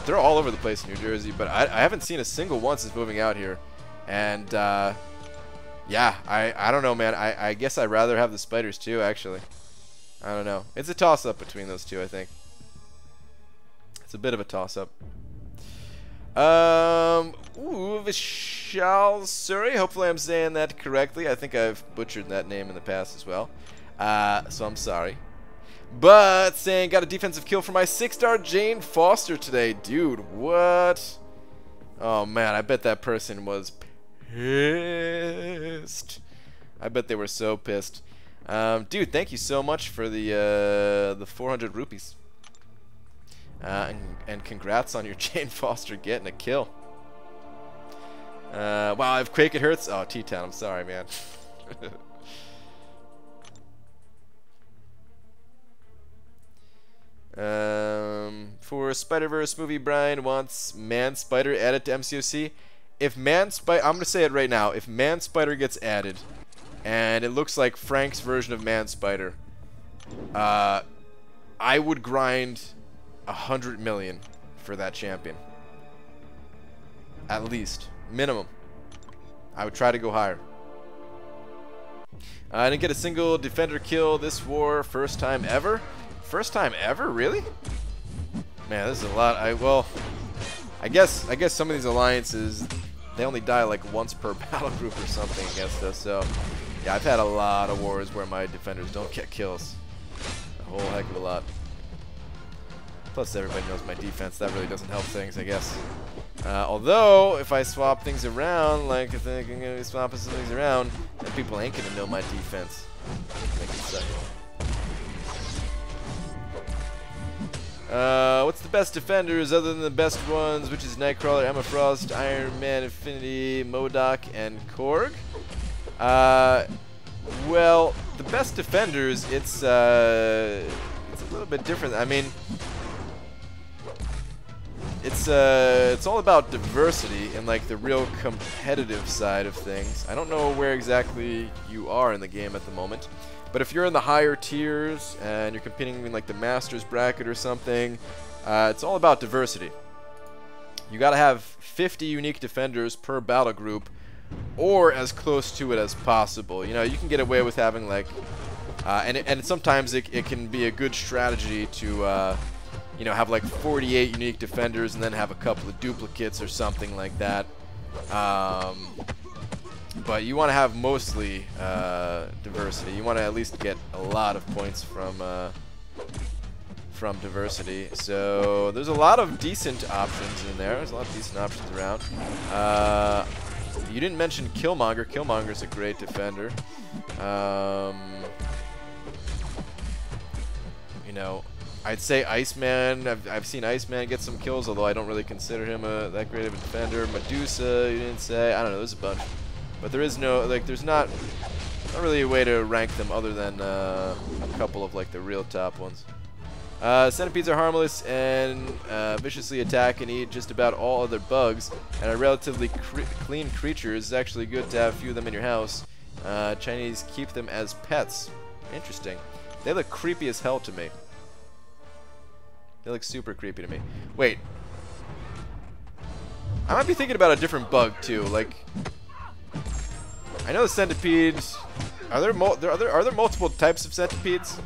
they're all over the place in New Jersey, but I haven't seen a single one since moving out here. And yeah, I don't know, man. I guess I'd rather have the spiders too, actually. I don't know. It's a toss-up between those two, I think. It's a bit of a toss-up. Ooh, Vishal Suri. Hopefully I'm saying that correctly. I think I've butchered that name in the past as well. So I'm sorry. But saying got a defensive kill for my 6-star Jane Foster today. Dude, what? Oh man, I bet that person was pissed. I bet they were so pissed. Dude, thank you so much for the 400 rupees. And congrats on your Jane Foster getting a kill. Wow, if Quake it hurts. Oh, T-Town, I'm sorry, man. For Spider-Verse movie, Brian wants Man Spider added to MCOC. If Man Spider, I'm gonna say it right now. If Man Spider gets added, and it looks like Frank's version of Man Spider, I would grind 100 million for that champion. At least, minimum. I would try to go higher. I didn't get a single defender kill this war. First time ever. First time ever, really? Man, this is a lot. Well, I guess some of these alliances, they only die like once per battle group or something against us. So yeah, I've had a lot of wars where my defenders don't get kills. A whole heck of a lot. Plus, everybody knows my defense. That really doesn't help things, I guess. Although, if I swap things around, like if I'm going to be swapping some things around, then people ain't going to know my defense. Make it suck. What's the best defenders other than the best ones, which is Nightcrawler, Emma Frost, Iron Man, Infinity, MODOK, and Korg? Well, the best defenders, it's a little bit different. I mean, it's all about diversity and like the real competitive side of things. I don't know where exactly you are in the game at the moment, but if you're in the higher tiers and you're competing in like the Masters bracket or something, it's all about diversity. You gotta have 50 unique defenders per battle group, or as close to it as possible. You know, you can get away with having like, and sometimes it can be a good strategy to, you know, have like 48 unique defenders and then have a couple of duplicates or something like that. But you want to have mostly diversity. You want to at least get a lot of points from diversity. So there's a lot of decent options in there. There's a lot of decent options around. You didn't mention Killmonger. Killmonger's a great defender. you know, I'd say Iceman. I've seen Iceman get some kills, although I don't really consider him that great of a defender. Medusa, you didn't say. I don't know. There's a bunch, but there is no like. There's not really a way to rank them other than a couple of like the real top ones. Centipedes are harmless and viciously attack and eat just about all other bugs, and are relatively clean creatures. It's actually good to have a few of them in your house. Chinese keep them as pets. Interesting. They look creepy as hell to me. They look super creepy to me. Wait. I might be thinking about a different bug too. Like, I know the centipedes. Are there multiple types of centipedes?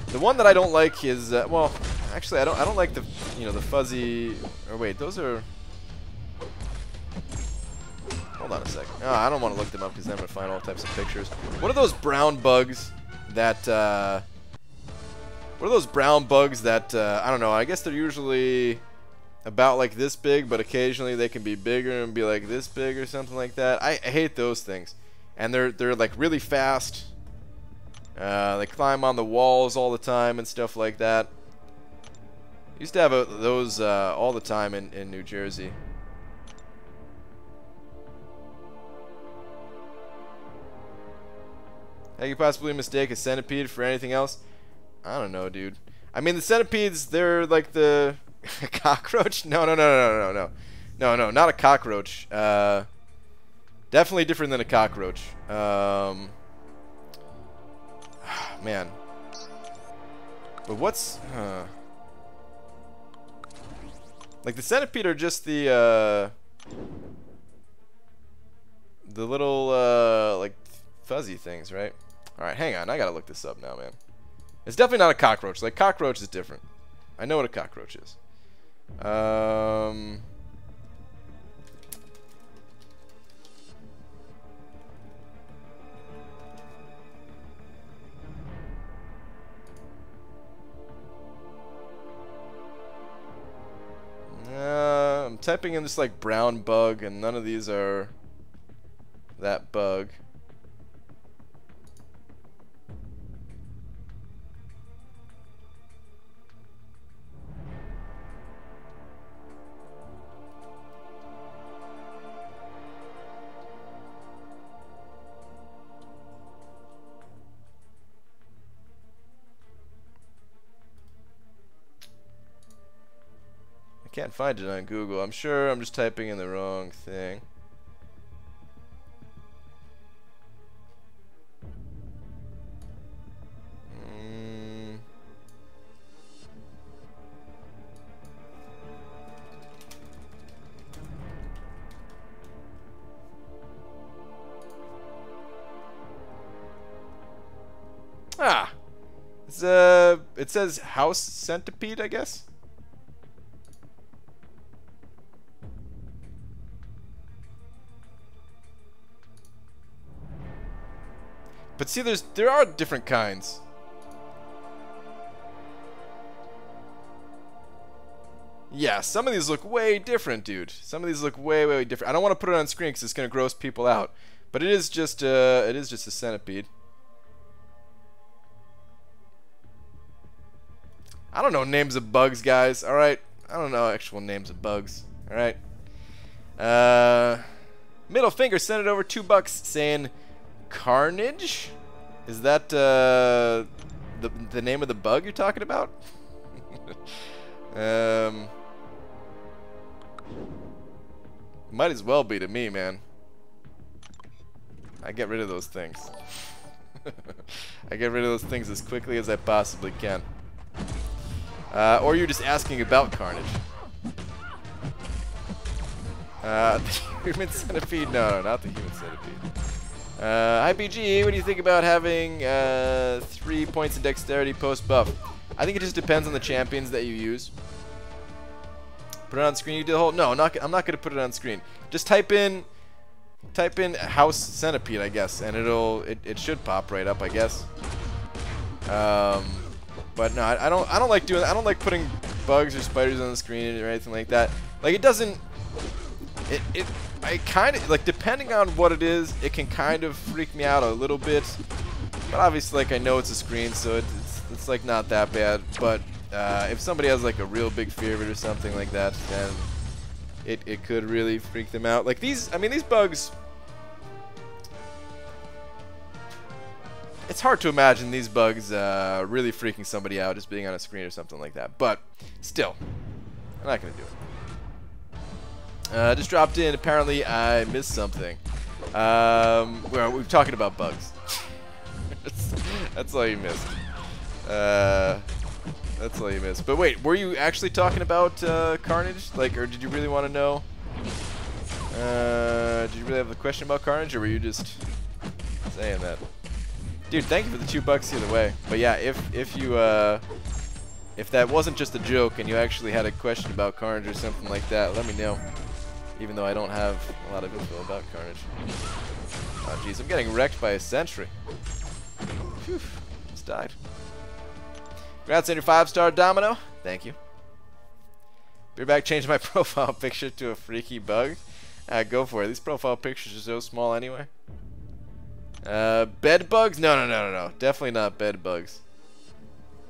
The one that I don't like is well, actually I don't like the the fuzzy. Or wait, those are. Hold on a second. Oh, I don't want to look them up because then I'm gonna find all types of pictures. What are those brown bugs that? What are those brown bugs that I don't know? I guess they're usually about like this big, but occasionally they can be bigger and be like this big or something like that. I hate those things, and they're like really fast. They climb on the walls all the time and stuff like that. Used to have those all the time in New Jersey. How you possibly mistake a centipede for anything else? I don't know, dude. I mean, the centipedes, they're like the cockroach. No, not a cockroach. Definitely different than a cockroach. Man. But what's like the centipede are just the little like fuzzy things, right? All right, hang on. I gotta look this up now, man. It's definitely not a cockroach. Like, cockroach is different. I know what a cockroach is. I'm typing in this like brown bug, and none of these are that bug. I can't find it on Google. I'm sure I'm just typing in the wrong thing. Ah! It says house centipede, I guess? But see, there are different kinds. Yeah, some of these look way different, dude. Some of these look way, way different. I don't want to put it on screen because it's gonna gross people out. But it is just a centipede. I don't know names of bugs, guys. All right, I don't know actual names of bugs. All right. Middle finger sent it over $2 saying. Carnage? Is that the name of the bug you're talking about? Might as well be to me, man. I get rid of those things. I get rid of those things as quickly as I possibly can. Or you're just asking about Carnage. The human centipede? No, not the human centipede. Hi BG, what do you think about having 3 points in dexterity post buff? I think it just depends on the champions that you use. Put it on screen. You did the whole. No, I'm not gonna put it on screen. Just type in house centipede, I guess, and it should pop right up, I guess. But no, I don't like doing. I don't like putting bugs or spiders on the screen or anything like that. Like it doesn't. I kind of, like, depending on what it is, it can kind of freak me out a little bit. But obviously, like, I know it's a screen, so It's like not that bad, but if somebody has like a real big fear of it or something like that, then it could really freak them out. Like these, I mean, these bugs. It's hard to imagine these bugs really freaking somebody out just being on a screen or something like that. But still, I'm not gonna do it. Just dropped in. Apparently, I missed something. We're talking about bugs. That's all you missed. That's all you missed. But wait, were you actually talking about Carnage? Like, or did you really want to know? Did you really have a question about Carnage, or were you just saying that? Dude, thank you for the $2 either way. But yeah, if you if that wasn't just a joke and you actually had a question about Carnage or something like that, let me know. Even though I don't have a lot of info about Carnage. Oh jeez, I'm getting wrecked by a sentry. Phew, just died. Congrats on your 5-star Domino. Thank you. Be back, change my profile picture to a freaky bug. Go for it. These profile pictures are so small anyway. Bed bugs? No. Definitely not bed bugs.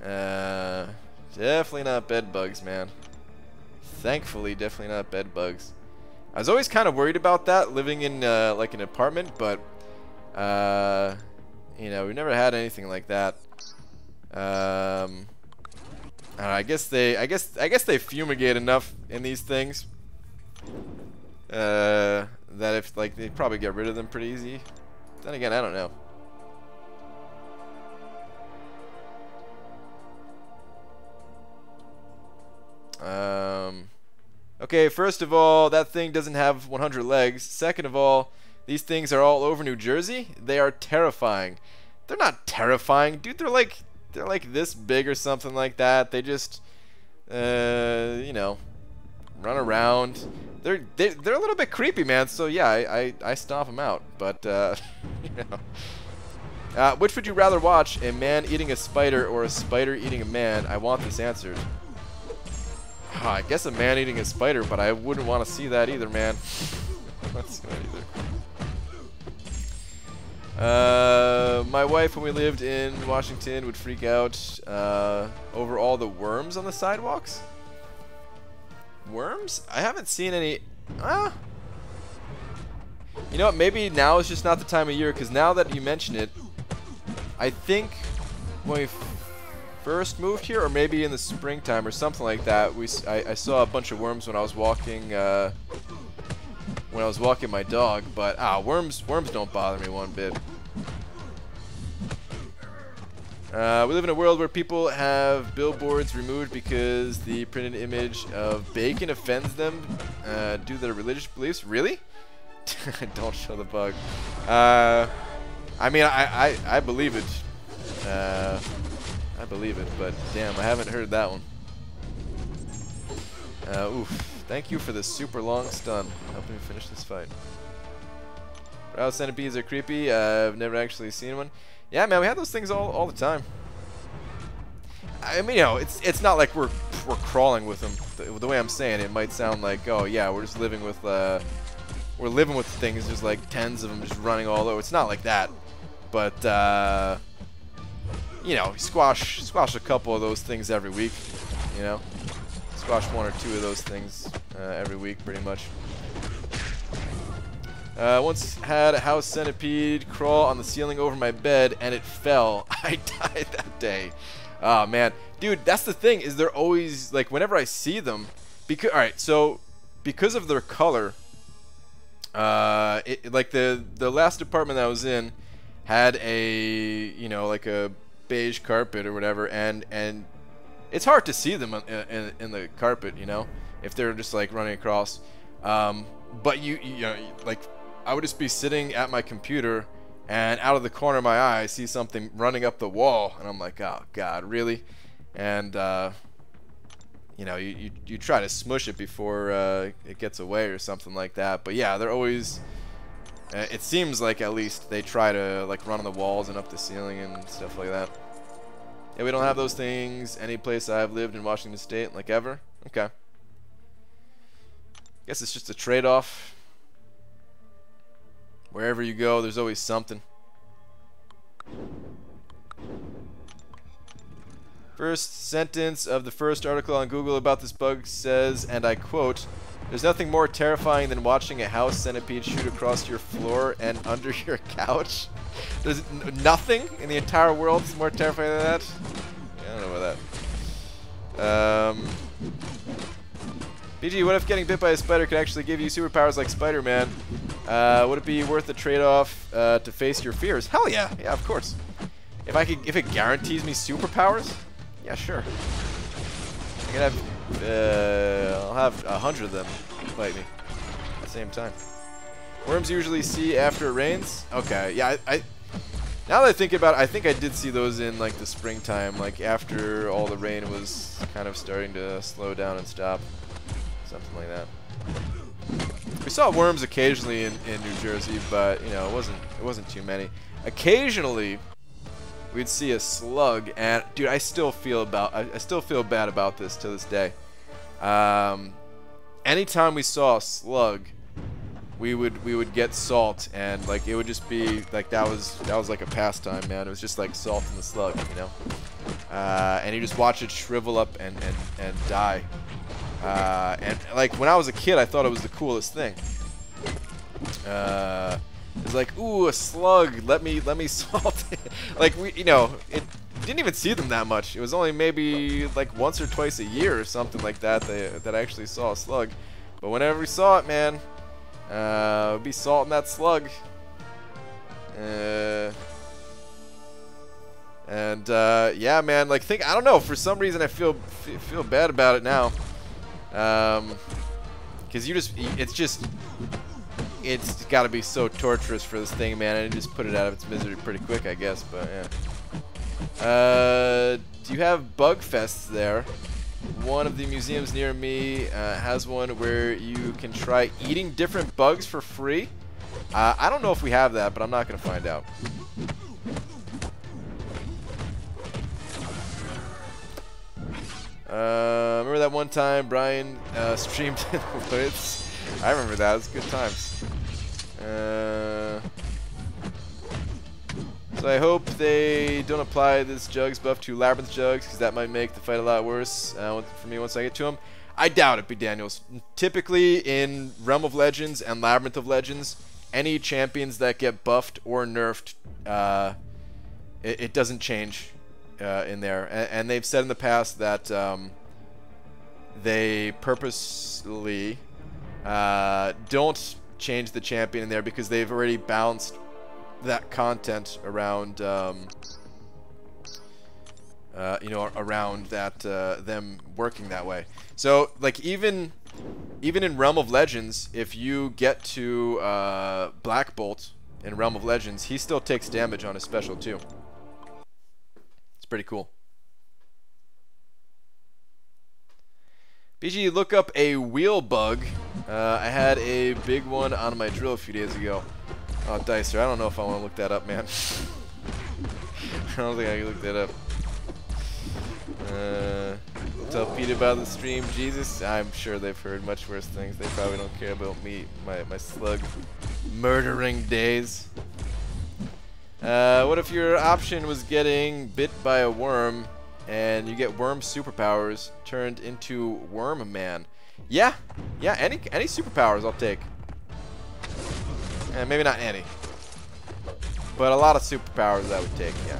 Definitely not bed bugs, man. Thankfully, definitely not bed bugs. I was always kind of worried about that, living in like an apartment, but you know, we never had anything like that. I guess they fumigate enough in these things that if like they'd probably get rid of them pretty easy. Then again, I don't know. Okay, first of all, that thing doesn't have 100 legs. Second of all, these things are all over New Jersey. They are terrifying. They're not terrifying, dude. They're like this big or something like that. They just, you know, run around. They're a little bit creepy, man. So yeah, I stomp them out. But you know, which would you rather watch? A man eating a spider or a spider eating a man? I want this answered. I guess a man eating a spider, but I wouldn't want to see that either, man. Not see that either. My wife, when we lived in Washington, would freak out over all the worms on the sidewalks. Worms? I haven't seen any. You know what? Maybe now is just not the time of year, because now that you mention it, I think when we first moved here, or maybe in the springtime or something like that, I saw a bunch of worms when I was walking my dog. But worms don't bother me one bit. We live in a world where people have billboards removed because the printed image of bacon offends them due to their religious beliefs. Really? Don't show the bug. I mean, I believe it. I believe it, but damn, I haven't heard that one. Oof. Thank you for the super long stun. Helping me finish this fight. Brow centipedes are creepy. I've never actually seen one. Yeah, man, we have those things all the time. I mean, you know, it's not like we're crawling with them. The way I'm saying it might sound like, oh yeah, we're just living with things. There's like tens of them just running all over. It's not like that, but you know, squash a couple of those things every week. You know, squash 1 or 2 of those things every week, pretty much. Once had a house centipede crawl on the ceiling over my bed, and it fell. I died that day. Oh man, dude, that's the thing, is they're always like, whenever I see them, because alright, so because of their color, like the last apartment that I was in had a, you know, like a beige carpet or whatever, and it's hard to see them in the carpet, you know, if they're just like running across. But you know, like, I would just be sitting at my computer, and out of the corner of my eye, I see something running up the wall, and I'm like, oh god, really? And you know, you try to smush it before it gets away or something like that. But yeah, they're always. It seems like at least they try to like run on the walls and up the ceiling and stuff like that. Yeah, we don't have those things any place I've lived in Washington State, like ever. Okay. Guess it's just a trade-off. Wherever you go, there's always something. First sentence of the first article on Google about this bug says, and I quote, "There's nothing more terrifying than watching a house centipede shoot across your floor and under your couch." There's nothing in the entire world that's more terrifying than that. Yeah, I don't know about that. BG, what if getting bit by a spider could actually give you superpowers like Spider-Man? Would it be worth the trade-off to face your fears? Hell yeah, yeah, of course. If it guarantees me superpowers, yeah, sure. I can have, I'll have 100 of them fight me at the same time. Worms usually see after it rains. Okay, yeah, now that I think about it, I think I did see those in like the springtime, like after all the rain was kind of starting to slow down and stop. Something like that. We saw worms occasionally in New Jersey, but you know, it wasn't too many. Occasionally, we'd see a slug, and dude, I still feel bad about this to this day. Anytime we saw a slug, we would get salt, and like it would just be like that was like a pastime, man. It was just like salt in the slug, you know. And you just watch it shrivel up and die. And like when I was a kid, I thought it was the coolest thing. It's like, ooh, a slug. Let me salt it. Like you know, it didn't even see them that much. It was only maybe like once or twice a year or something like that that I actually saw a slug. But whenever we saw it, man, it'd be salt in that slug. Yeah, man. Like I don't know. For some reason, I feel bad about it now. Because it's got to be so torturous for this thing, man, and you just put it out of its misery pretty quick, I guess, but yeah. Do you have bug fests there? One of the museums near me has one where you can try eating different bugs for free. I don't know if we have that, but I'm not going to find out. Remember that one time Brian streamed in the woods? I remember that. It was good times. So I hope they don't apply this Jugs buff to Labyrinth Jugs, because that might make the fight a lot worse for me once I get to them. I doubt it, B. Daniels. Typically in Realm of Legends and Labyrinth of Legends, any champions that get buffed or nerfed, it doesn't change in there. And they've said in the past that they purposely don't change the champion in there because they've already balanced that content around you know, around that them working that way. So like even in Realm of Legends, if you get to Black Bolt in Realm of Legends, he still takes damage on his special too. It's pretty cool. BG, look up a wheel bug. I had a big one on my drill a few days ago. Oh, Dicer, I don't know if I want to look that up, man. I don't think I can look that up. Tell Pete about the stream. Jesus, I'm sure they've heard much worse things. They probably don't care about me, my slug murdering days. What if your option was getting bit by a worm and you get worm superpowers turned into Worm Man? Yeah, any superpowers I'll take. Maybe not any, but a lot of superpowers I would take, yeah.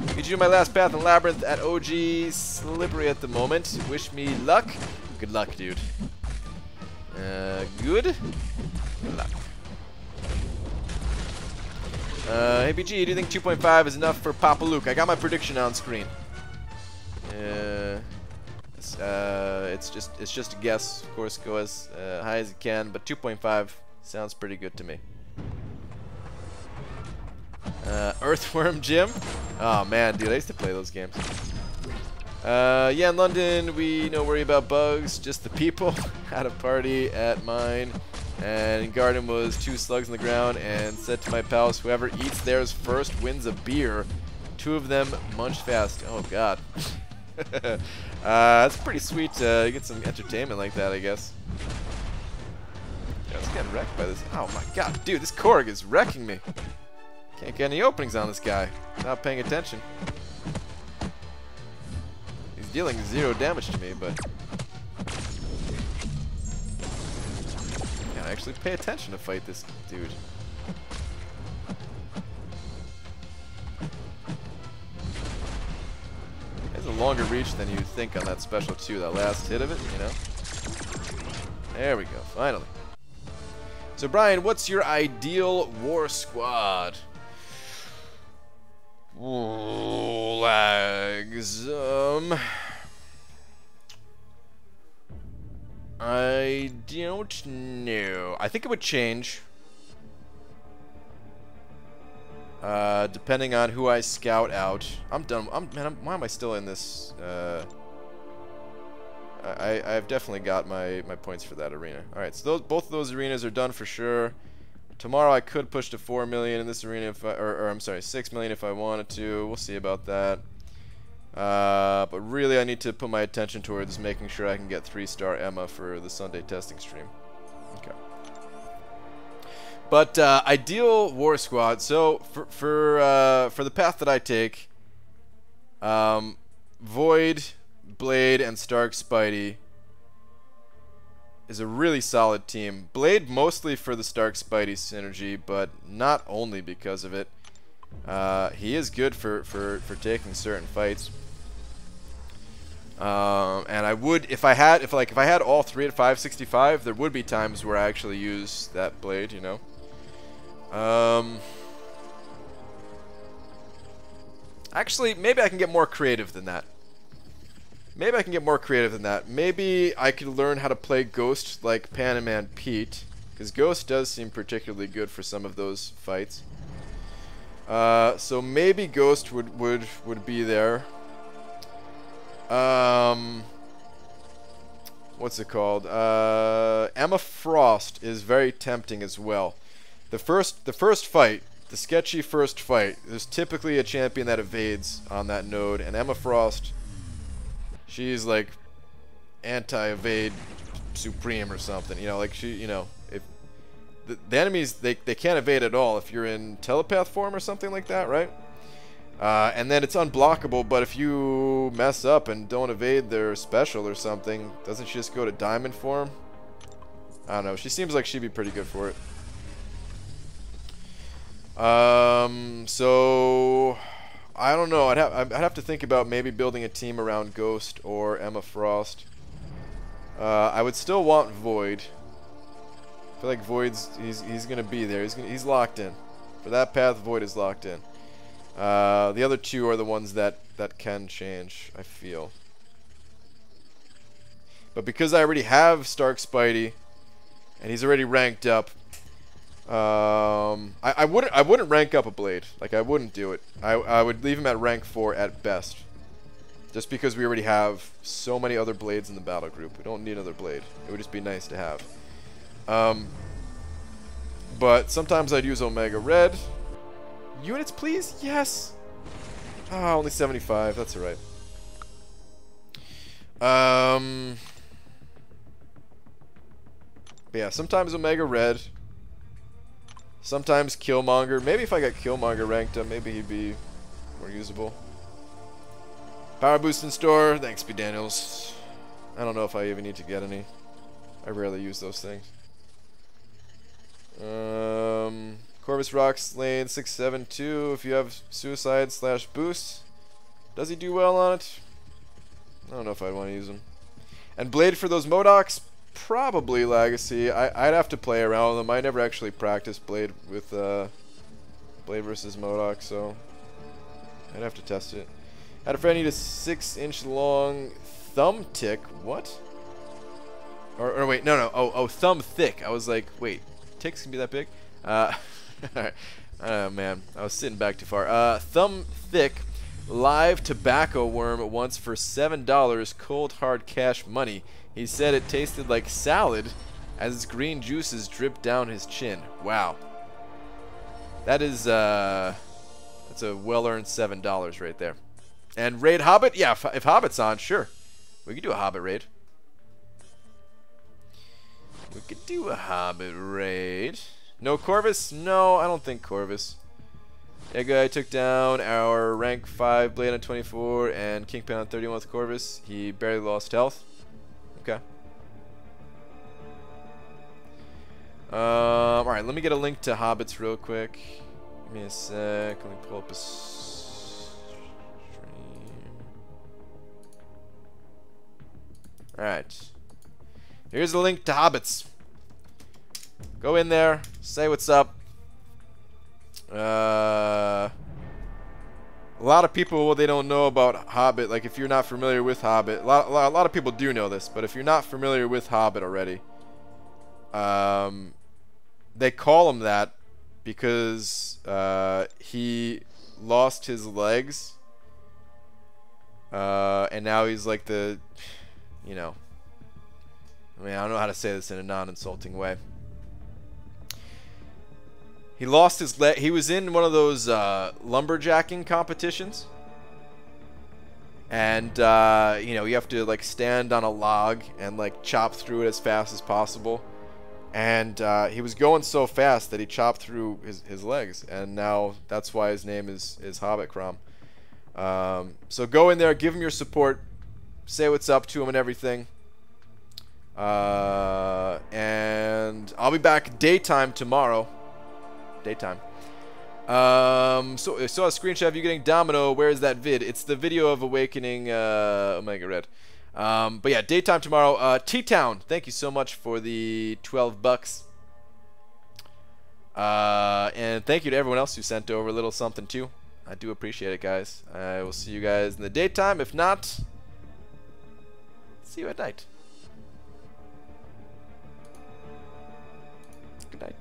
Did you do my last path in Labyrinth at OG? Slippery at the moment. Wish me luck. Good luck, dude. Good luck. Hey, BG, do you think 2.5 is enough for Papa Luke? I got my prediction on screen. It's just a guess. Of course, go as high as you can, but 2.5 sounds pretty good to me. Earthworm Jim? Oh man, dude, I used to play those games. Yeah, in London, we don't worry about bugs, just the people. Had a party at mine, and in garden was 2 slugs in the ground, and said to my pals, whoever eats theirs first wins a beer. 2 of them munched fast. Oh god. That's pretty sweet. You get some entertainment like that, I guess. Yeah, I was getting wrecked by this. Oh my god, dude, this Korg is wrecking me. Can't get any openings on this guy. Not paying attention. dealing 0 damage to me, but gotta actually pay attention to fight this dude. He has a longer reach than you'd think on that special too. That last hit of it, you know. There we go, finally. So Brian, what's your ideal war squad? Ooh, lags. I don't know. I think it would change. Depending on who I scout out. I'm done. Why am I still in this? I've definitely got my points for that arena. Alright, so both of those arenas are done for sure. Tomorrow I could push to 4 million in this arena, if or I'm sorry, 6 million if I wanted to. We'll see about that. But really I need to put my attention towards making sure I can get 3-star Emma for the Sunday testing stream. Okay. But ideal war squad. So for the path that I take, Void, Blade, and Stark Spidey is a really solid team. Blade mostly for the Stark Spidey synergy, but not only because of it. He is good for taking certain fights. And I would, if I had all 3 at 565, there would be times where I actually use that Blade, you know. Actually, maybe I can get more creative than that. Maybe I could learn how to play Ghost like Panaman Pete, because Ghost does seem particularly good for some of those fights. So maybe Ghost would be there. What's it called? Emma Frost is very tempting as well. The first fight, the sketchy first fight, there's typically a champion that evades on that node, and Emma Frost, she's like anti-evade supreme or something, you know, like she, you know, if the enemies, they can't evade at all if you're in telepath form or something like that, right? And then it's unblockable, but if you mess up and don't evade their special or something, doesn't she just go to diamond form? I don't know, she seems like she'd be pretty good for it. So I don't know. I'd have to think about maybe building a team around Ghost or Emma Frost. I would still want Void. I feel like Void's he's gonna be there. He's locked in. For that path, Void is locked in. The other two are the ones that can change, I feel. But because I already have Stark Spidey, and he's already ranked up, I wouldn't rank up a Blade. Like, I wouldn't do it. I would leave him at rank 4 at best. Just because we already have so many other Blades in the battle group. We don't need another Blade. It would just be nice to have. But sometimes I'd use Omega Red. Units, please? Yes! Ah, only 75. That's alright. But yeah, sometimes Omega Red. Sometimes Killmonger. Maybe if I got Killmonger ranked up, maybe he'd be more usable. Power boost in store. Thanks, B. Daniels. I don't know if I even need to get any. I rarely use those things. Corvus Rocks lane 672. If you have suicide / boost, does he do well on it? I don't know if I'd want to use him. And Blade for those Modocs. Probably Legacy. I'd have to play around with them. I never actually practiced Blade with Blade versus MODOK, so I'd have to test it. Had a friend need a 6-inch long thumb tick. What? Or wait, no. Oh, thumb thick. I was like, wait, ticks can be that big? Alright. Oh man, I was sitting back too far. Thumb thick live tobacco worm once for $7 cold hard cash money. He said it tasted like salad as its green juices dripped down his chin. Wow. That is, that's a well-earned $7 right there. And raid Hobbit? Yeah, if Hobbit's on, sure. We could do a Hobbit raid. We could do a Hobbit raid. No Corvus? No, I don't think Corvus. That guy took down our rank 5 Blade on 24 and Kingpin on 31 with Corvus. He barely lost health. Okay. Alright, let me get a link to Hobbits real quick. Give me a sec. Let me pull up a stream. Alright. Here's the link to Hobbits. Go in there, say what's up. A lot of people, what they don't know about Hobbit, like if you're not familiar with Hobbit, a lot of people do know this, but if you're not familiar with Hobbit already, they call him that because he lost his legs, and now he's like the, you know, I mean, I don't know how to say this in a non-insulting way. He lost his leg. He was in one of those lumberjacking competitions, and you know, you have to like stand on a log and like chop through it as fast as possible. And he was going so fast that he chopped through his legs, and now that's why his name is Hobbit Crom. So go in there, give him your support, say what's up to him and everything. And I'll be back daytime tomorrow. Daytime. So I saw a screenshot of you getting Domino. Where is that vid? It's the video of Awakening Omega Red. But yeah, daytime tomorrow. T-Town, thank you so much for the 12 bucks. And thank you to everyone else who sent over a little something too. I do appreciate it, guys. I will see you guys in the daytime. If not, see you at night. Good night.